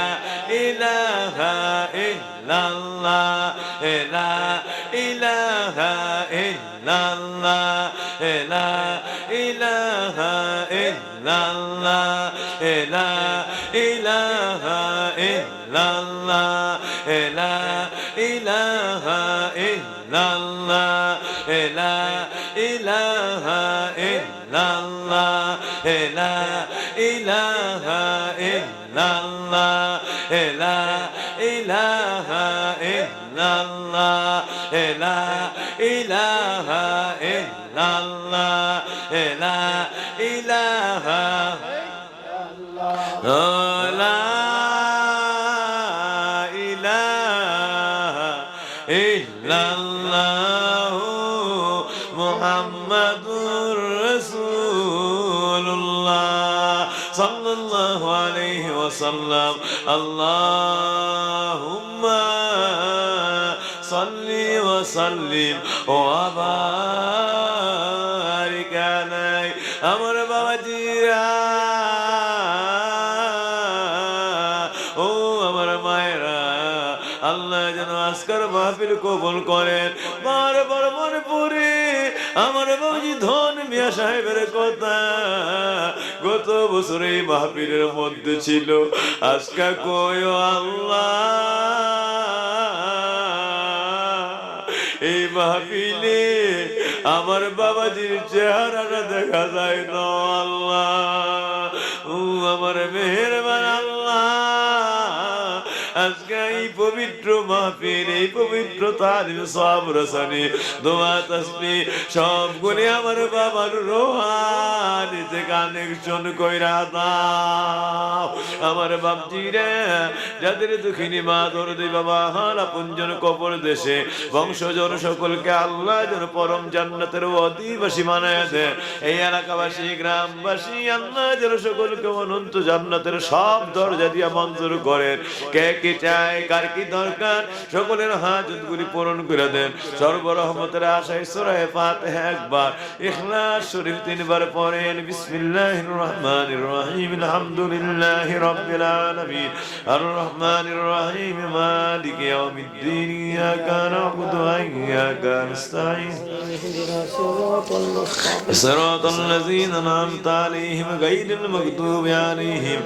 ইলাহা ইল্লাল্লাহ লা ইলাহা ইল্লাল্লাহ লা ইলাহা ইল্লাল্লাহ লা ইলাহা ইল্লাল্লাহ লা ইলাহা ইল্লাল্লাহ লা ইলাহা ইল্লাল্লাহ লা ইলাহা ইল্লাল্লাহ লা ইলাহা ইল্লাল্লাহ লা ইলাহা ইল্লাল্লাহ লা ইলাহা লা ইলাহা ইল্লাল্লাহ মুহাম্মাদুর রাসূলুল্লাহ সাল্লাল্লাহু আলাইহি ওয়াসাল্লাম আল্লাহুম্মা সাল্লি ওয়া সাল্লিম ওয়া বারিক আলাইহি আমার বাবাজিরা ও আমার মায়েরা আল্লাহ যেন আজকের মাহফিল কবুল করেন বারবার মনে পড়ে আমার বাবুজি ধন মিয়া সাহেবের কথা গত বছর এই মাহফিলের মধ্যে ছিল আজকে কই আল্লাহ এই মাহফিলে আমার বাবাজির চেহারাটা দেখা যায় না আল্লাহ ও আমার মেহেরবান আল্লাহ আজকে এই পবিত্র মাহফিল এই পবিত্র তালিম সব রসানি দোয়া তাসবিহ সবগুলি আমার বাবার রোহানিতে কানেকশন কইরা দাও আমার বাপজিরা যাদের দুঃখিনী মা দরদি বাবা হারা পুঞ্জন কবর দেশে বংশজন সকলকে আল্লাহ যেন পরম জান্নাতের অধিবাসী বানায় দেন এই এলাকাবাসী গ্রামবাসী আল্লাহ যেন সকলকে অনন্ত জান্নাতের সব দরজা দিয়া মঞ্জুর করেন কে কি চায় কার কি দরকার সকলের হাজতগুলি পূরণ করে দেন সর্বরহমতের আশায় সূরা ফাতিহা একবার ইখলাস শরীফ তিনবার পড়েন বিসমিল্লাহির রহমানির রহিম আলহামদুলিল্লাহি রাব্বিল আলামিন আর রহমানির রহিম মালিকি ইয়াউমিদ্দিন ইয়াকা না'বুদু ওয়া ইয়াকা নাস্তাঈন সিরাতাল লাযীনা আন'আমতা আলাইহিম গায়রিল মাগদুবি আলাইহিম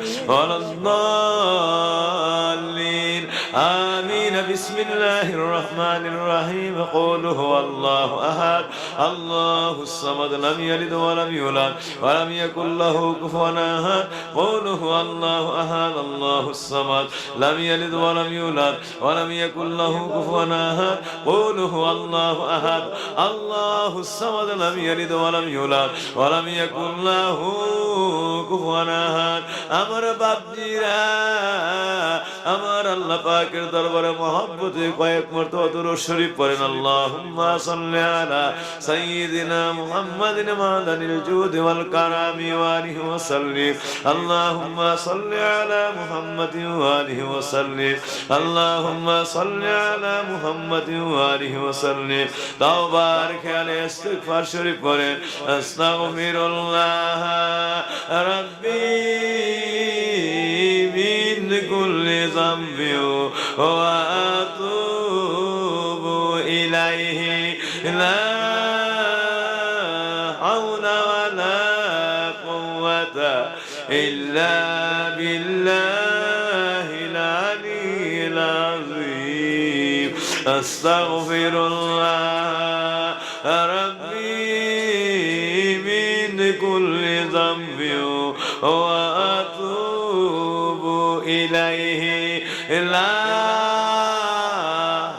ওয়ালাদ-দাল্লিন آمين بسم الله الرحمن الرحيم قل هو الله أحد الله الصمد لم يلد ولم يولد ولم يكن له كفوا أحد قل هو الله أحد الله الصمد لم يلد ولم يولد ولم يكن له كفوا أحد قل هو الله أحد الله الصمد لم يلد ولم يولد ولم يكن له كفوا أحد أمر বাপজিরা আমার আল্লাহ পাকের দরবারে মহব্বতে কয়েক মরতবা দুরূদ শরীফ পড়েন আল্লাহুম্মা সাল্লি আলা সাইয়্যিদিনা মুহাম্মাদিন মাদানিল জুদি ওয়াল কারামি ওয়া আলিহি ওয়া সাল্লিম আল্লাহুম্মা সাল্লি আলা মুহাম্মাদিন ওয়া আলিহি ওয়া সাল্লিম আল্লাহুম্মা সাল্লি আলা মুহাম্মাদিন ওয়া আলিহি ওয়া সাল্লিম তাওবার খেয়ালে ইস্তিগফার শরীফ পড়েন আস্তাগফিরুল্লাহ রাব্বি من كل ذنب وأتوب إليه لا حول ولا قوة إلا بالله العلي العظيم أستغفر الله ربي من كل ذنب وأتوب إليه لا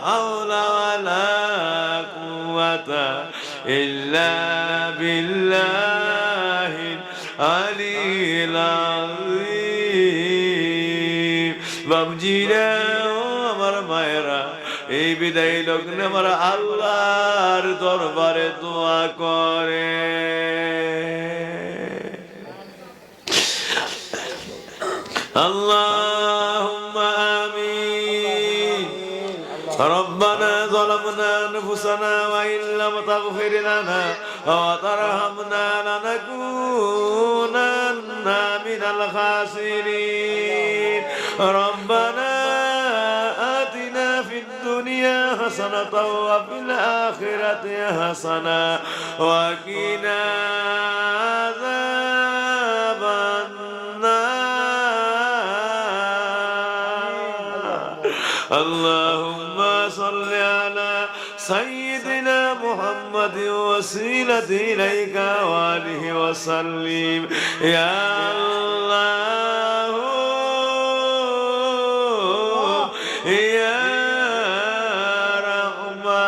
حول ولا قوة إلا بالله العلي العظيم বাবজিরা ও আমার মায়েরা এই বিদায় লগ্নে আমরা আল্লাহর দরবারে দোয়া করে اللهم آمين ربنا ظلمنا أنفسنا وإن لم تغفر لنا وترحمنا لنكونن من الخاسرين ربنا ربنا آتنا في الدنيا حسنة وفي الآخرة حسنة وقنا عذاب النار اللهم صل على سيدنا محمد وسيلة إليك وآله وسلم يا الله يا رحمن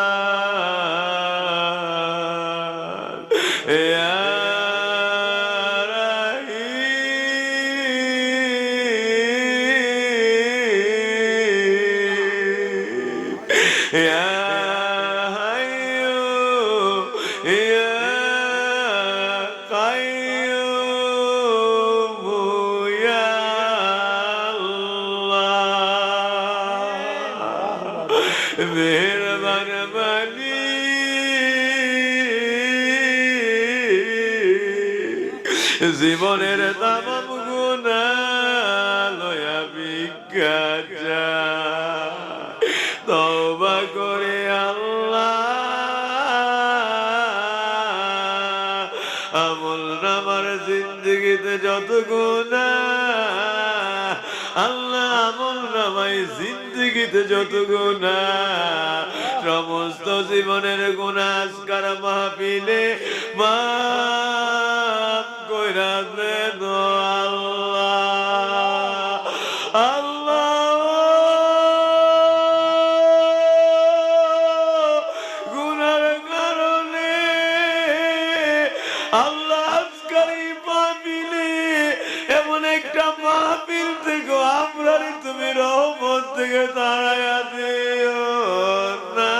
يا رحيم يا মেহরবান মালিক জীবনের তামাম গুনাহ লয়া ভিক্ষা চাই তওবা করে আল্লাহ আমল নামার জিন্দগিতে যত গুনাহ আল্লাহ আমল নামাই জিন্দগিতে যত গুনাহ সমস্ত জীবনের গুনাহ আজকার মাহফিলে মাফ কইরা দেন আল্লাহ আল্লাহ গুনার কারণে আল্লাহ আজকার এই মাহফিলে এমন একটা মাহফিল থেকে আমরা তুমি রহমত থেকে তাড়াইয়া দিও না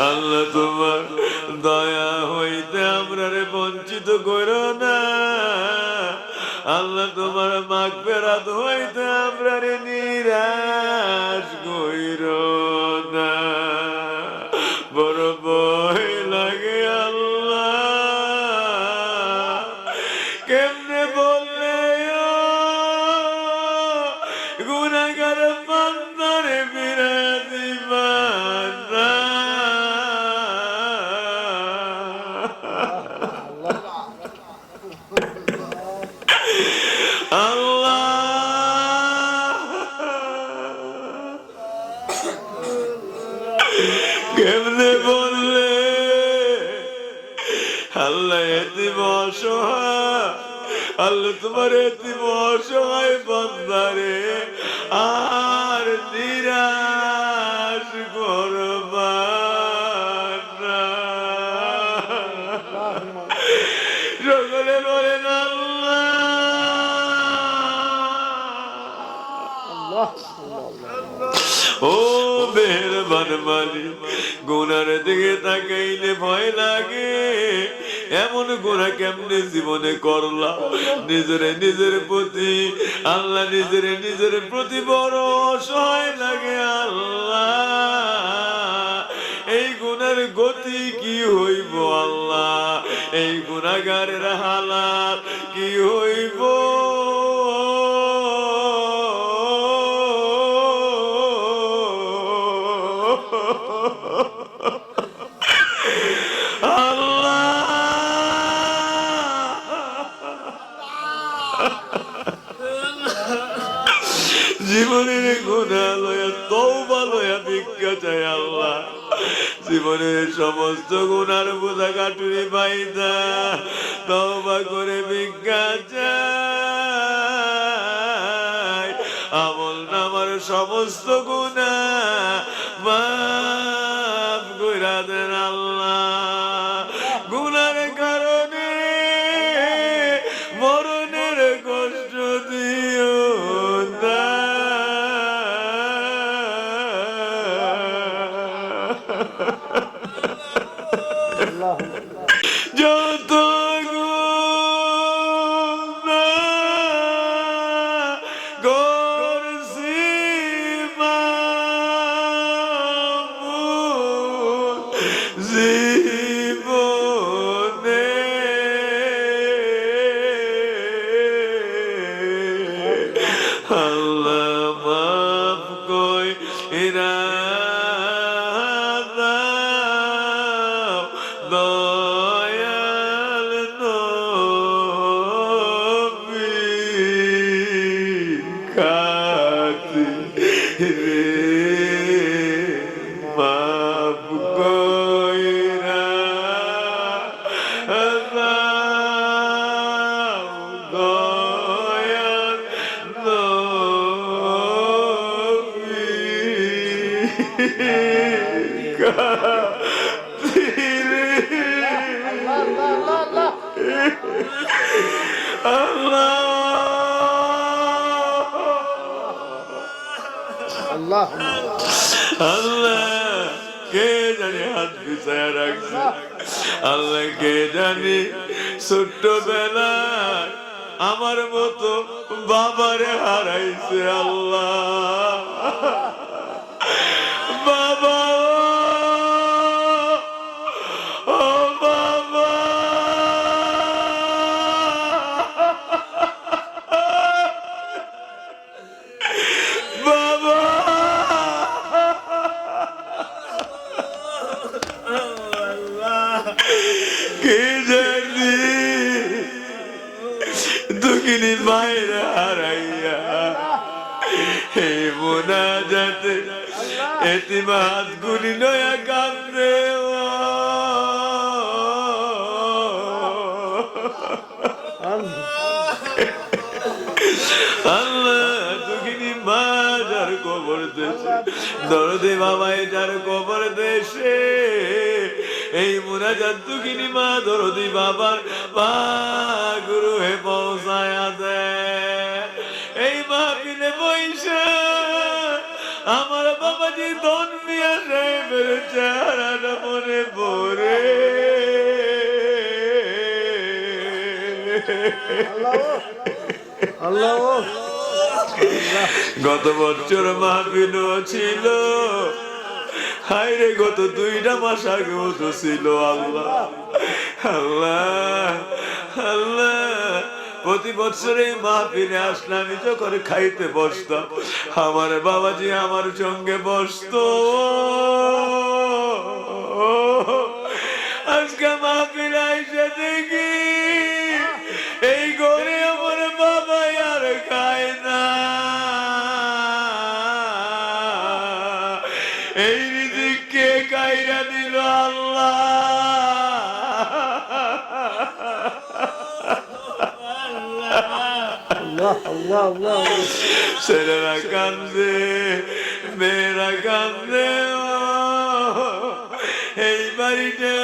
আল্লাহ তোমার দয়া হইতে আমরা বঞ্চিত করো না আল্লাহ তোমার মাগফিরাত হইতে আমরা নিরাশ কইরো না বড় ভয় লাগে আল্লাহ কেমনে বললে গুনাহগার বান্দারে ফিরে দিবা না কেমনে বললে আল্লাহ এতিম অসহায় আল্লাহ তোমার এতিম অসহায় বান্দারে আর নিরাশ করবা না সকলে বলেন আল্লাহ ও মেহেরবান মালিক গুনার দিকে তাকাইলে ভয় লাগে এমন গুনাহ কেমনে জীবনে করলা নিজের প্রতি আল্লাহ নিজের প্রতি বড় অসহায় লাগে আল্লাহ এই গুনার গতি কি হইব আল্লাহ এই গুনাহগারের হালাত কি হইব জীবনের গুনাহ লয়া তওবা লয়া ভিক্ষা চাই আল্লাহ জীবনের সমস্ত গুনার বোঝা কাটুরি পাইতা তওবা করে ভিক্ষা চাই আমল নামার সমস্ত গুনাহ মাফ কইরা দেন আল্লাহ গুনার কারণে মরণের কষ্ট দিও না যত গুনাহ করছি আল্লাহ মাফ কইরা দাও দয়াল নবী খাতিরে মাফ কইরা দাও দয়াল নবী খাতিরে আল্লাহ আল্লাহ আল্লাহ কে জানি হাত বিছায়া রাখছে আল্লাহ কে জানি ছোট্টবেলায় আমার মতো বাবারে হারাইছে আল্লাহ বাবা ও বাবা বাবা কে জানি দুঃখিনী মায়ের হারাইয়া হে মোনাজাতে এতিম হাত গুলি নয়া কান্দে আল্লাহ দুঃখিনী মা যার কবর দেশে দরদে বাবাই যার কবর দেশে এই মুনাজাত দুঃখিনী মা দরদি বাবার পা গুরু হে পৌঁছায়া দে এই মাহফিলে বইসা আমার বাবাজি ধন মিয়া সাহেবের চেহারাটা মনে পড়ে আল্লাহ গত বছর মাহফিল ছিল হায়রে গত 2টা মাস আগেও তো ছিল আল্লাহ আল্লাহ আল্লাহ প্রতি বছরে মাহফিলে আসলে আমি যখন খাইতে বসতাম আমার বাবাজি আমার সঙ্গে বসতো আজকে মাহফিলে এসে দেখি এই ঘরে আমার বাবা আর খায় না এই রিজিক কে কাইরা দিল আল্লাহ আল্লাহ আল্লাহ আল্লাহ ছেলেরা কান্দে মেয়েরা কান্দে এই বাড়িটা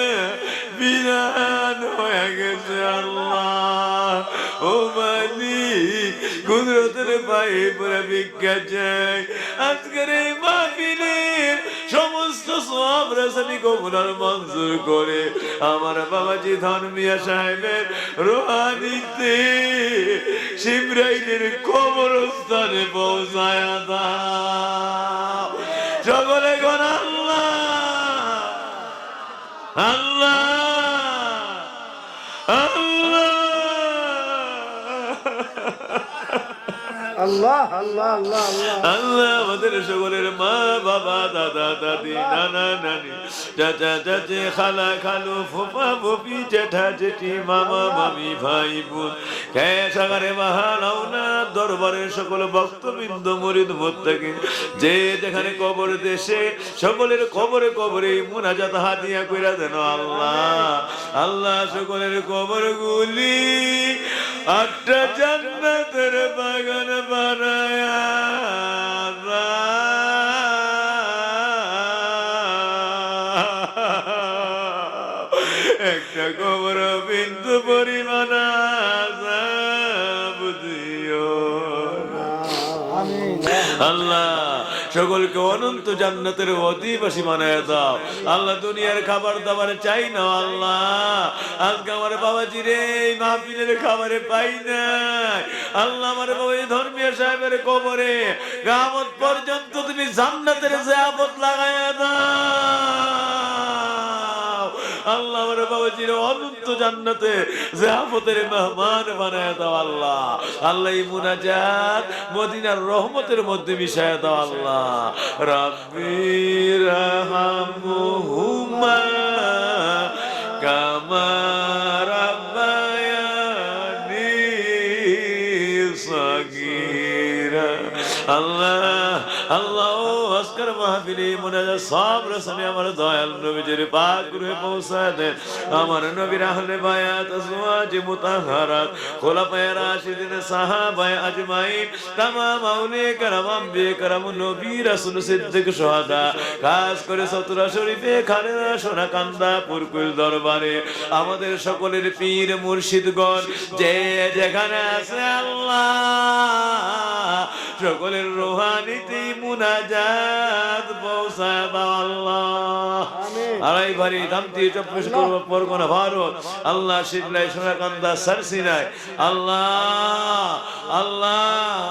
বিরান হয়ে গেছে আল্লাহ ও মালিক কুদরতের পায়ে পুরা ভিক্ষা চাই আজকের এই মাহফিলের সমস্ত সওয়াব রাসানি কবুল মঞ্জুর করে আমার বাবাজি ধন মিয়া সাহেবের রোহানিতে শিবরাইলের কবরস্থানে পৌঁছায়া দাও সকলে গণ আল্লাহ আল্লাহ আল্লাহ আল্লাহ আল্লাহ আল্লাহ আল্লাহ আল্লাহ আমাদের সকলের মা বাবা দাদা দাদি নানা নানি চাচা চাচি খালা খালু ফুফা ফুফি জেঠা জেঠি মামা মামি ভাই বোন সাগরে মাহানাওনা দরবারের সকল ভক্তবৃন্দ মুরিদ মুত্তাকিন যে যেখানে কবর দেশে সকলের কবরে কবরে মুনাজাত হাদিয়া কইরা দেন আল্লাহ আল্লাহ সকলের কবর গুলি 8টা জান্নাতের বাগান বানায়া একটা কবর বিন্দু পরিমাণ আযাব দিও আমিন আল্লাহ সকলকে অনন্ত জান্নাতের অধিবাসী বানায় দাও আল্লাহ দুনিয়ার খাবার দাবার চাই না আল্লাহ আজকে আমার বাবাজি রে মাহফিলের খাবারে পাই নাই আল্লাহ আমার বাবা ধর্মীয় সাহেবের কবরে কিয়ামত পর্যন্ত তুমি জান্নাতের জিয়াফত লাগায়া দাও আল্লাহ আমার বাবাজির অনন্ত জান্নাতে জিয়াফতের মেহমান বানায় দাও আল্লাহ। আল্লাহ এই মুনাজাত মদিনার রহমতের মধ্যে মিশায় দাও আল্লাহ। রাব্বি রাহমহুমা কামা রাব্বায়ানি সগীরা। আল্লাহ আল্লাহ আজকের মাহফিলে মুনাজাত সব রসনে আমার দয়াল নবীজির পাক রূহে পৌঁছায় দেন। আমার নবীর আহলে বায়াত আজওয়াজ মুতাহহারাত খোলাফায়ে রাশিদিন সাহাবায়ে আজমাইন তামাম আউলিয়া কেরাম আম্বিয়া কেরাম নবী রাসূল সিদ্দিক শুহাদা খাস করে চতুরা শরীফে খানেরা সোনাকান্দা পুরকুল দরবারে আমাদের সকলের পীর মুর্শিদগণ যে যেখানে আছে আল্লাহ সকলের রুহানিতে মুনাজাত পৌঁছায় দাও আল্লাহ। আড়াই ভারি দামতি চব্বিশ পরগনা ভারত আল্লাহ শিবলাই সোনাকান্দা সারসিনায় আল্লাহ আল্লাহ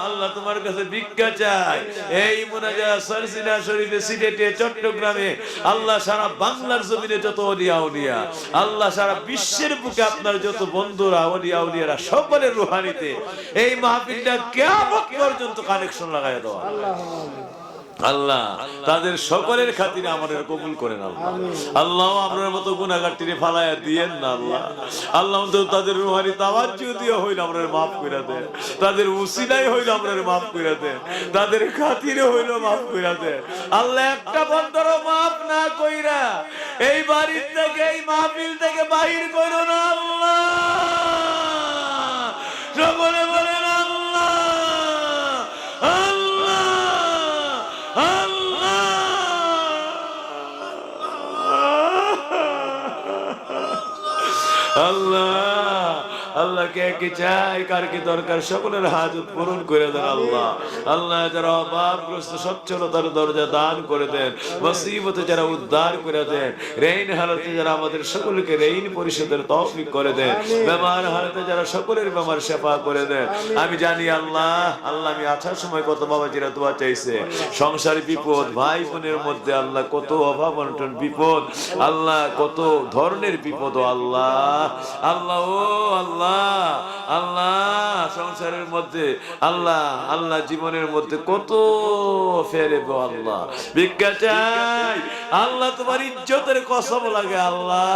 আল্লাহ তোমার কাছে ভিক্ষা চাই। এই মুনাজাত সারসিনা শরীফে সিলেটে চট্টগ্রামে আল্লাহ সারা বাংলার জমিনে যত ওলিয়া উলিয়া আল্লাহ সারা বিশ্বের বুকে আপনার যত বন্ধুরা ওলিয়া উলিয়ারা সকলের রুহানিতে এই মাহফিলটা কিয়ামত পর্যন্ত কানেকশন লাগায় দাও আল্লাহ। তাদের সকলের খাতিরে আমাদের কবুল করেন আল্লাহ। আল্লাহ আপনার মতো গুনাহগারটিরে ফালায়া দিয়েন না আল্লাহ। আল্লাহ তাদের রুহানি তাওয়াজ্জুহ দিয়ে হইল আমাদের মাফ কইরা দেন, তাদের উসিলাই হইল আমাদের মাফ কইরা দেন, তাদের খাতিরে হইল মাফ কইরা দেন আল্লাহ। একটা বন্দরও মাফ না কইরা এই বাড়ি থেকে এই মাহফিল থেকে বাহির কইরো না আল্লাহ। সকলে বলেন আল্লাহ আল্লাহ আল্লাহ কে কি চাই কার কি দরকার সকলের হাজত পূরণ করে দেন আল্লাহ। আল্লাহ যারা অভাবগ্রস্ত সচ্ছলতার দরজা দান করে দেন, মুসিবতে যারা উদ্ধার করে দেন, ঋণ হারাতে যারা আমাদের সকলকে ঋণ পরিশোধের তৌফিক করে দেন, বেমার হারাতে যারা সকলের বেমার শেফা করে দেন। আমি জানি আল্লাহ আল্লাহ আমি আসার সময় কত বাবাজিরা দোয়া চাইছে, সংসারে বিপদ, ভাই বোনের মধ্যে আল্লাহ কত অভাব অনটন বিপদ, আল্লাহ কত ধরনের বিপদ আল্লাহ আল্লাহ ও আল্লাহ আল্লাহ সংসারের মধ্যে আল্লাহ আল্লাহ জীবনের মধ্যে কত ফেরে গো আল্লাহ। ভিক্ষা চাই আল্লাহ তোমার ইজ্জতের কসম লাগে আল্লাহ।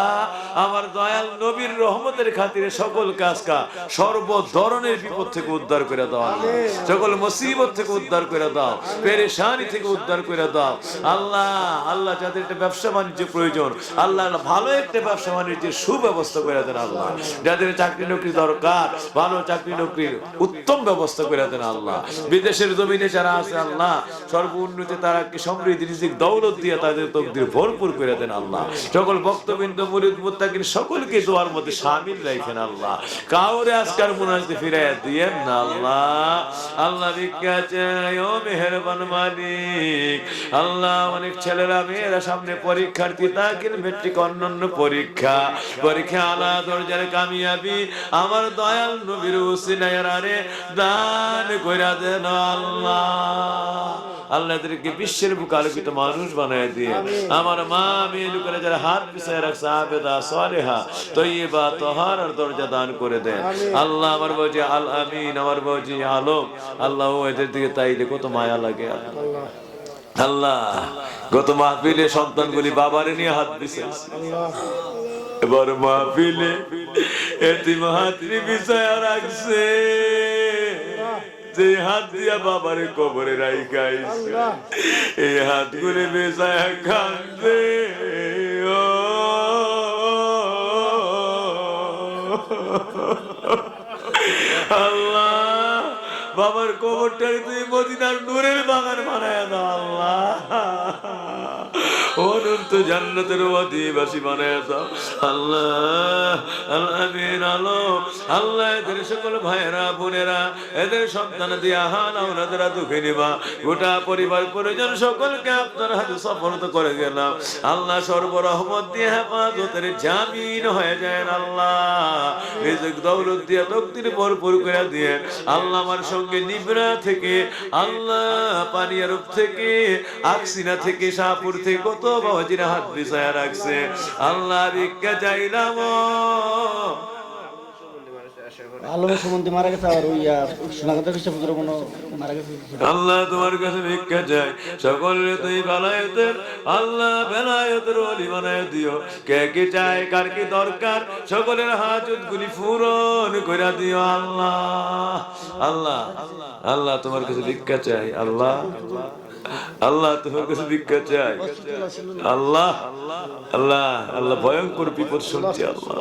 আমার দয়াল নবীর রহমতের খাতিরে সকল কাজকা সর্ব ধরনের বিপদ থেকে উদ্ধার করে দাও আল্লাহ, সকল মুসিবত থেকে উদ্ধার করে দাও, পেরেশানি থেকে উদ্ধার করে দাও আল্লাহ। আল্লাহ যাদের একটা ব্যবসা বাণিজ্য প্রয়োজন আল্লাহ ভালো একটা ব্যবসা বাণিজ্যের সুব্যবস্থা করে দেন আল্লাহ। যাদের চাকরি নকরি দরকার ভালো চাকরি নকরির উত্তম ব্যবস্থা করে দেন আল্লাহ। বিদেশের জমিনে যারা আছে আল্লাহ সর্বোন্নতি তারা কি সমৃদ্ধি রিজিক দৌলত দিয়ে তাদের তকদির ভরপুর করে দেন আল্লাহ। সকল ভক্তবৃন্দ মুরিদ মুত্তাকিন সকলকে দোয়ার মধ্যে শামিল রাখেন আল্লাহ। কাউরে আজকার মুনাজাতে ফিরাইয়া দিয়েন না আল্লাহ। আল্লাহ ভিক্ষা চাই ও মেহেরবান মালিক আল্লাহ। অনেক ছেলেরা মেয়েরা সামনে পরীক্ষার্থী তাকিন মেট্রিক অন্যান্য পরীক্ষা আলা দরজার কামিয়াবি আমার দয়াল নবীর উসিলায়ে দান কইরা দেন আল্লাহ। আল্লাহ এদেরকে বিশ্বের বুকে আলোকিত মানুষ বানায় দিয়ে আমার মা মেয়ে লোকেরা যারা হাত পিছায় রাখছে আবেদা সালেহা তৈয়বা তাহারার দরজা দান করে দেন আল্লাহ। আমার বাবুজি আল আমিন, আমার বাবুজি আলম আল্লাহ ও এদের দিকে তাইলে কত মায়া লাগে আল্লাহ। আল্লাহ গত মাহফিলে সন্তানগুলি বাবারে নিয়ে হাত পিছাইছে, এবার মাহফিলে এতিম হাতনি বিছায়া রাখছে, যে হাত দিয়া বাবারে কবরে রাইখাইছে এই হাত গুলি বিছায়া কান্দে ও আল্লাহ। বাবার কবরটারে তুই মদিনার নূরের বাগান বানায় দাও আল্লাহ। অনন্ত জান্নাতের অধিবাসী বানায় দাও আল্লাহ। আমিন আলোক আল্লাহ। এদের সকল ভাইয়েরা বোনেরা এদের সন্তান দিয়া হান ওনাদেরা দুঃখে নিবা গোটা পরিবার পরিজন সকলকে আপনার হাতে সফলতা করে গেলাম আল্লাহ। সর্বরহমত দিয়ে হেফাজতের জামিন হয়ে যায় আল্লাহ। রিজিক দৌলত দিয়ে তকদির ভরপুর করে দিয়ে আল্লাহ। আমার সঙ্গে সঙ্গে নিবরা থেকে, আল্লাহ পানিয়ারূপ থেকে, আকসিনা থেকে, শাহপুর থেকে কত বাবাজিরা হাত বিছায়া রাখছে। আল্লাহ ভিক্ষা চাইলাম। আলমের সম্বন্ধে মারা গেছে আর ওই সোনাগাতা খ্রিস্টাপুজোর কোনো মারা গেছে। আল্লাহ তোমার কাছে ভিক্ষা চাই, সকলের তুই বেলায়েতের আল্লাহ বেলায়েতের ওলি বানায় দিও। কে কে চায়, কার কি দরকার, সকলের হাজত গুলি পূরণ করে দিও। আল্লাহ আল্লাহ আল্লাহ তোমার কাছে ভিক্ষা চাই। আল্লাহ আল্লাহ তোমার কাছে ভিক্ষা চাই। আল্লাহ আল্লাহ আল্লাহ ভয়ঙ্কর বিপদ শুনছি। আল্লাহ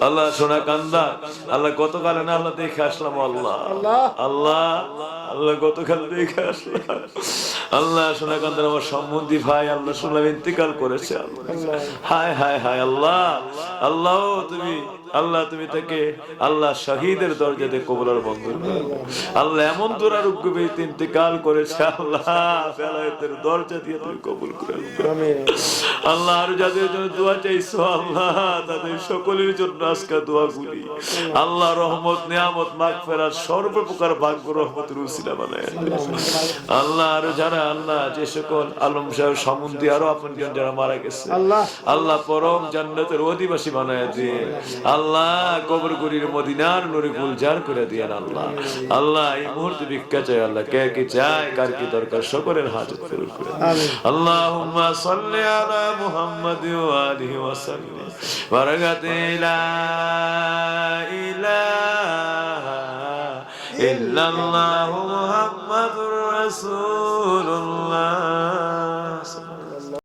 আল্লাহ সোনা কান্দা আল্লাহ গতকাল না আল্লাহ দেখে আসলাম। আল্লাহ আল্লাহ আল্লাহ গতকাল দেখে আসলাম। আল্লাহ সোনা কান্দার আমার সম্বন্ধী ভাই আল্লাহ শুনলাম ইন্তেকাল করেছে। আল্লাহ হায় হায় হায়। আল্লাহ আল্লাহ তুমি আল্লাহ তুমি তাকে আল্লাহ শহীদের দরজাতে কবুলার বন্ধন করো। আল্লাহ এমন দুরারোগ্য ব্যক্তি ইন্তেকাল করেছে। আল্লাহ বেলায়েতের দরজা দিয়ে তুমি কবুল করে আল্লাহ। আর যাদের জন্য দোয়া চাইছো আল্লাহ তাদের সকলের জন্য আজকে দোয়াগুলি আল্লাহ রহমত নিয়ামত মাগফিরাত সর্বপ্রকার ভাগ্য রহমতের উসিলা বানায় আল্লাহ। আর যারা আল্লাহ যে সকল আলম সাহেব সম্বন্ধী আরো আপনজন যারা মারা গেছে আল্লাহ পরম জান্নাতের অধিবাসী বানায় দিয়ে আল্লাহ কবরগুলির মদিনার নূরে গুলজার করে দিয়েন। আল্লাহ আল্লাহ এই মুহূর্তে ভিক্ষা চাই। আল্লাহ কে কি চায়, কার কি দরকার, সকলের হাজত পূরণ করে। আল্লাহুম্মা সাল্লি আলা মুহাম্মাদ ওয়া আলিহি ওয়া সাল্লিম বারাকাতে লা ইলাহা ইল্লাল্লাহু মুহাম্মাদুর রাসূলুল্লাহ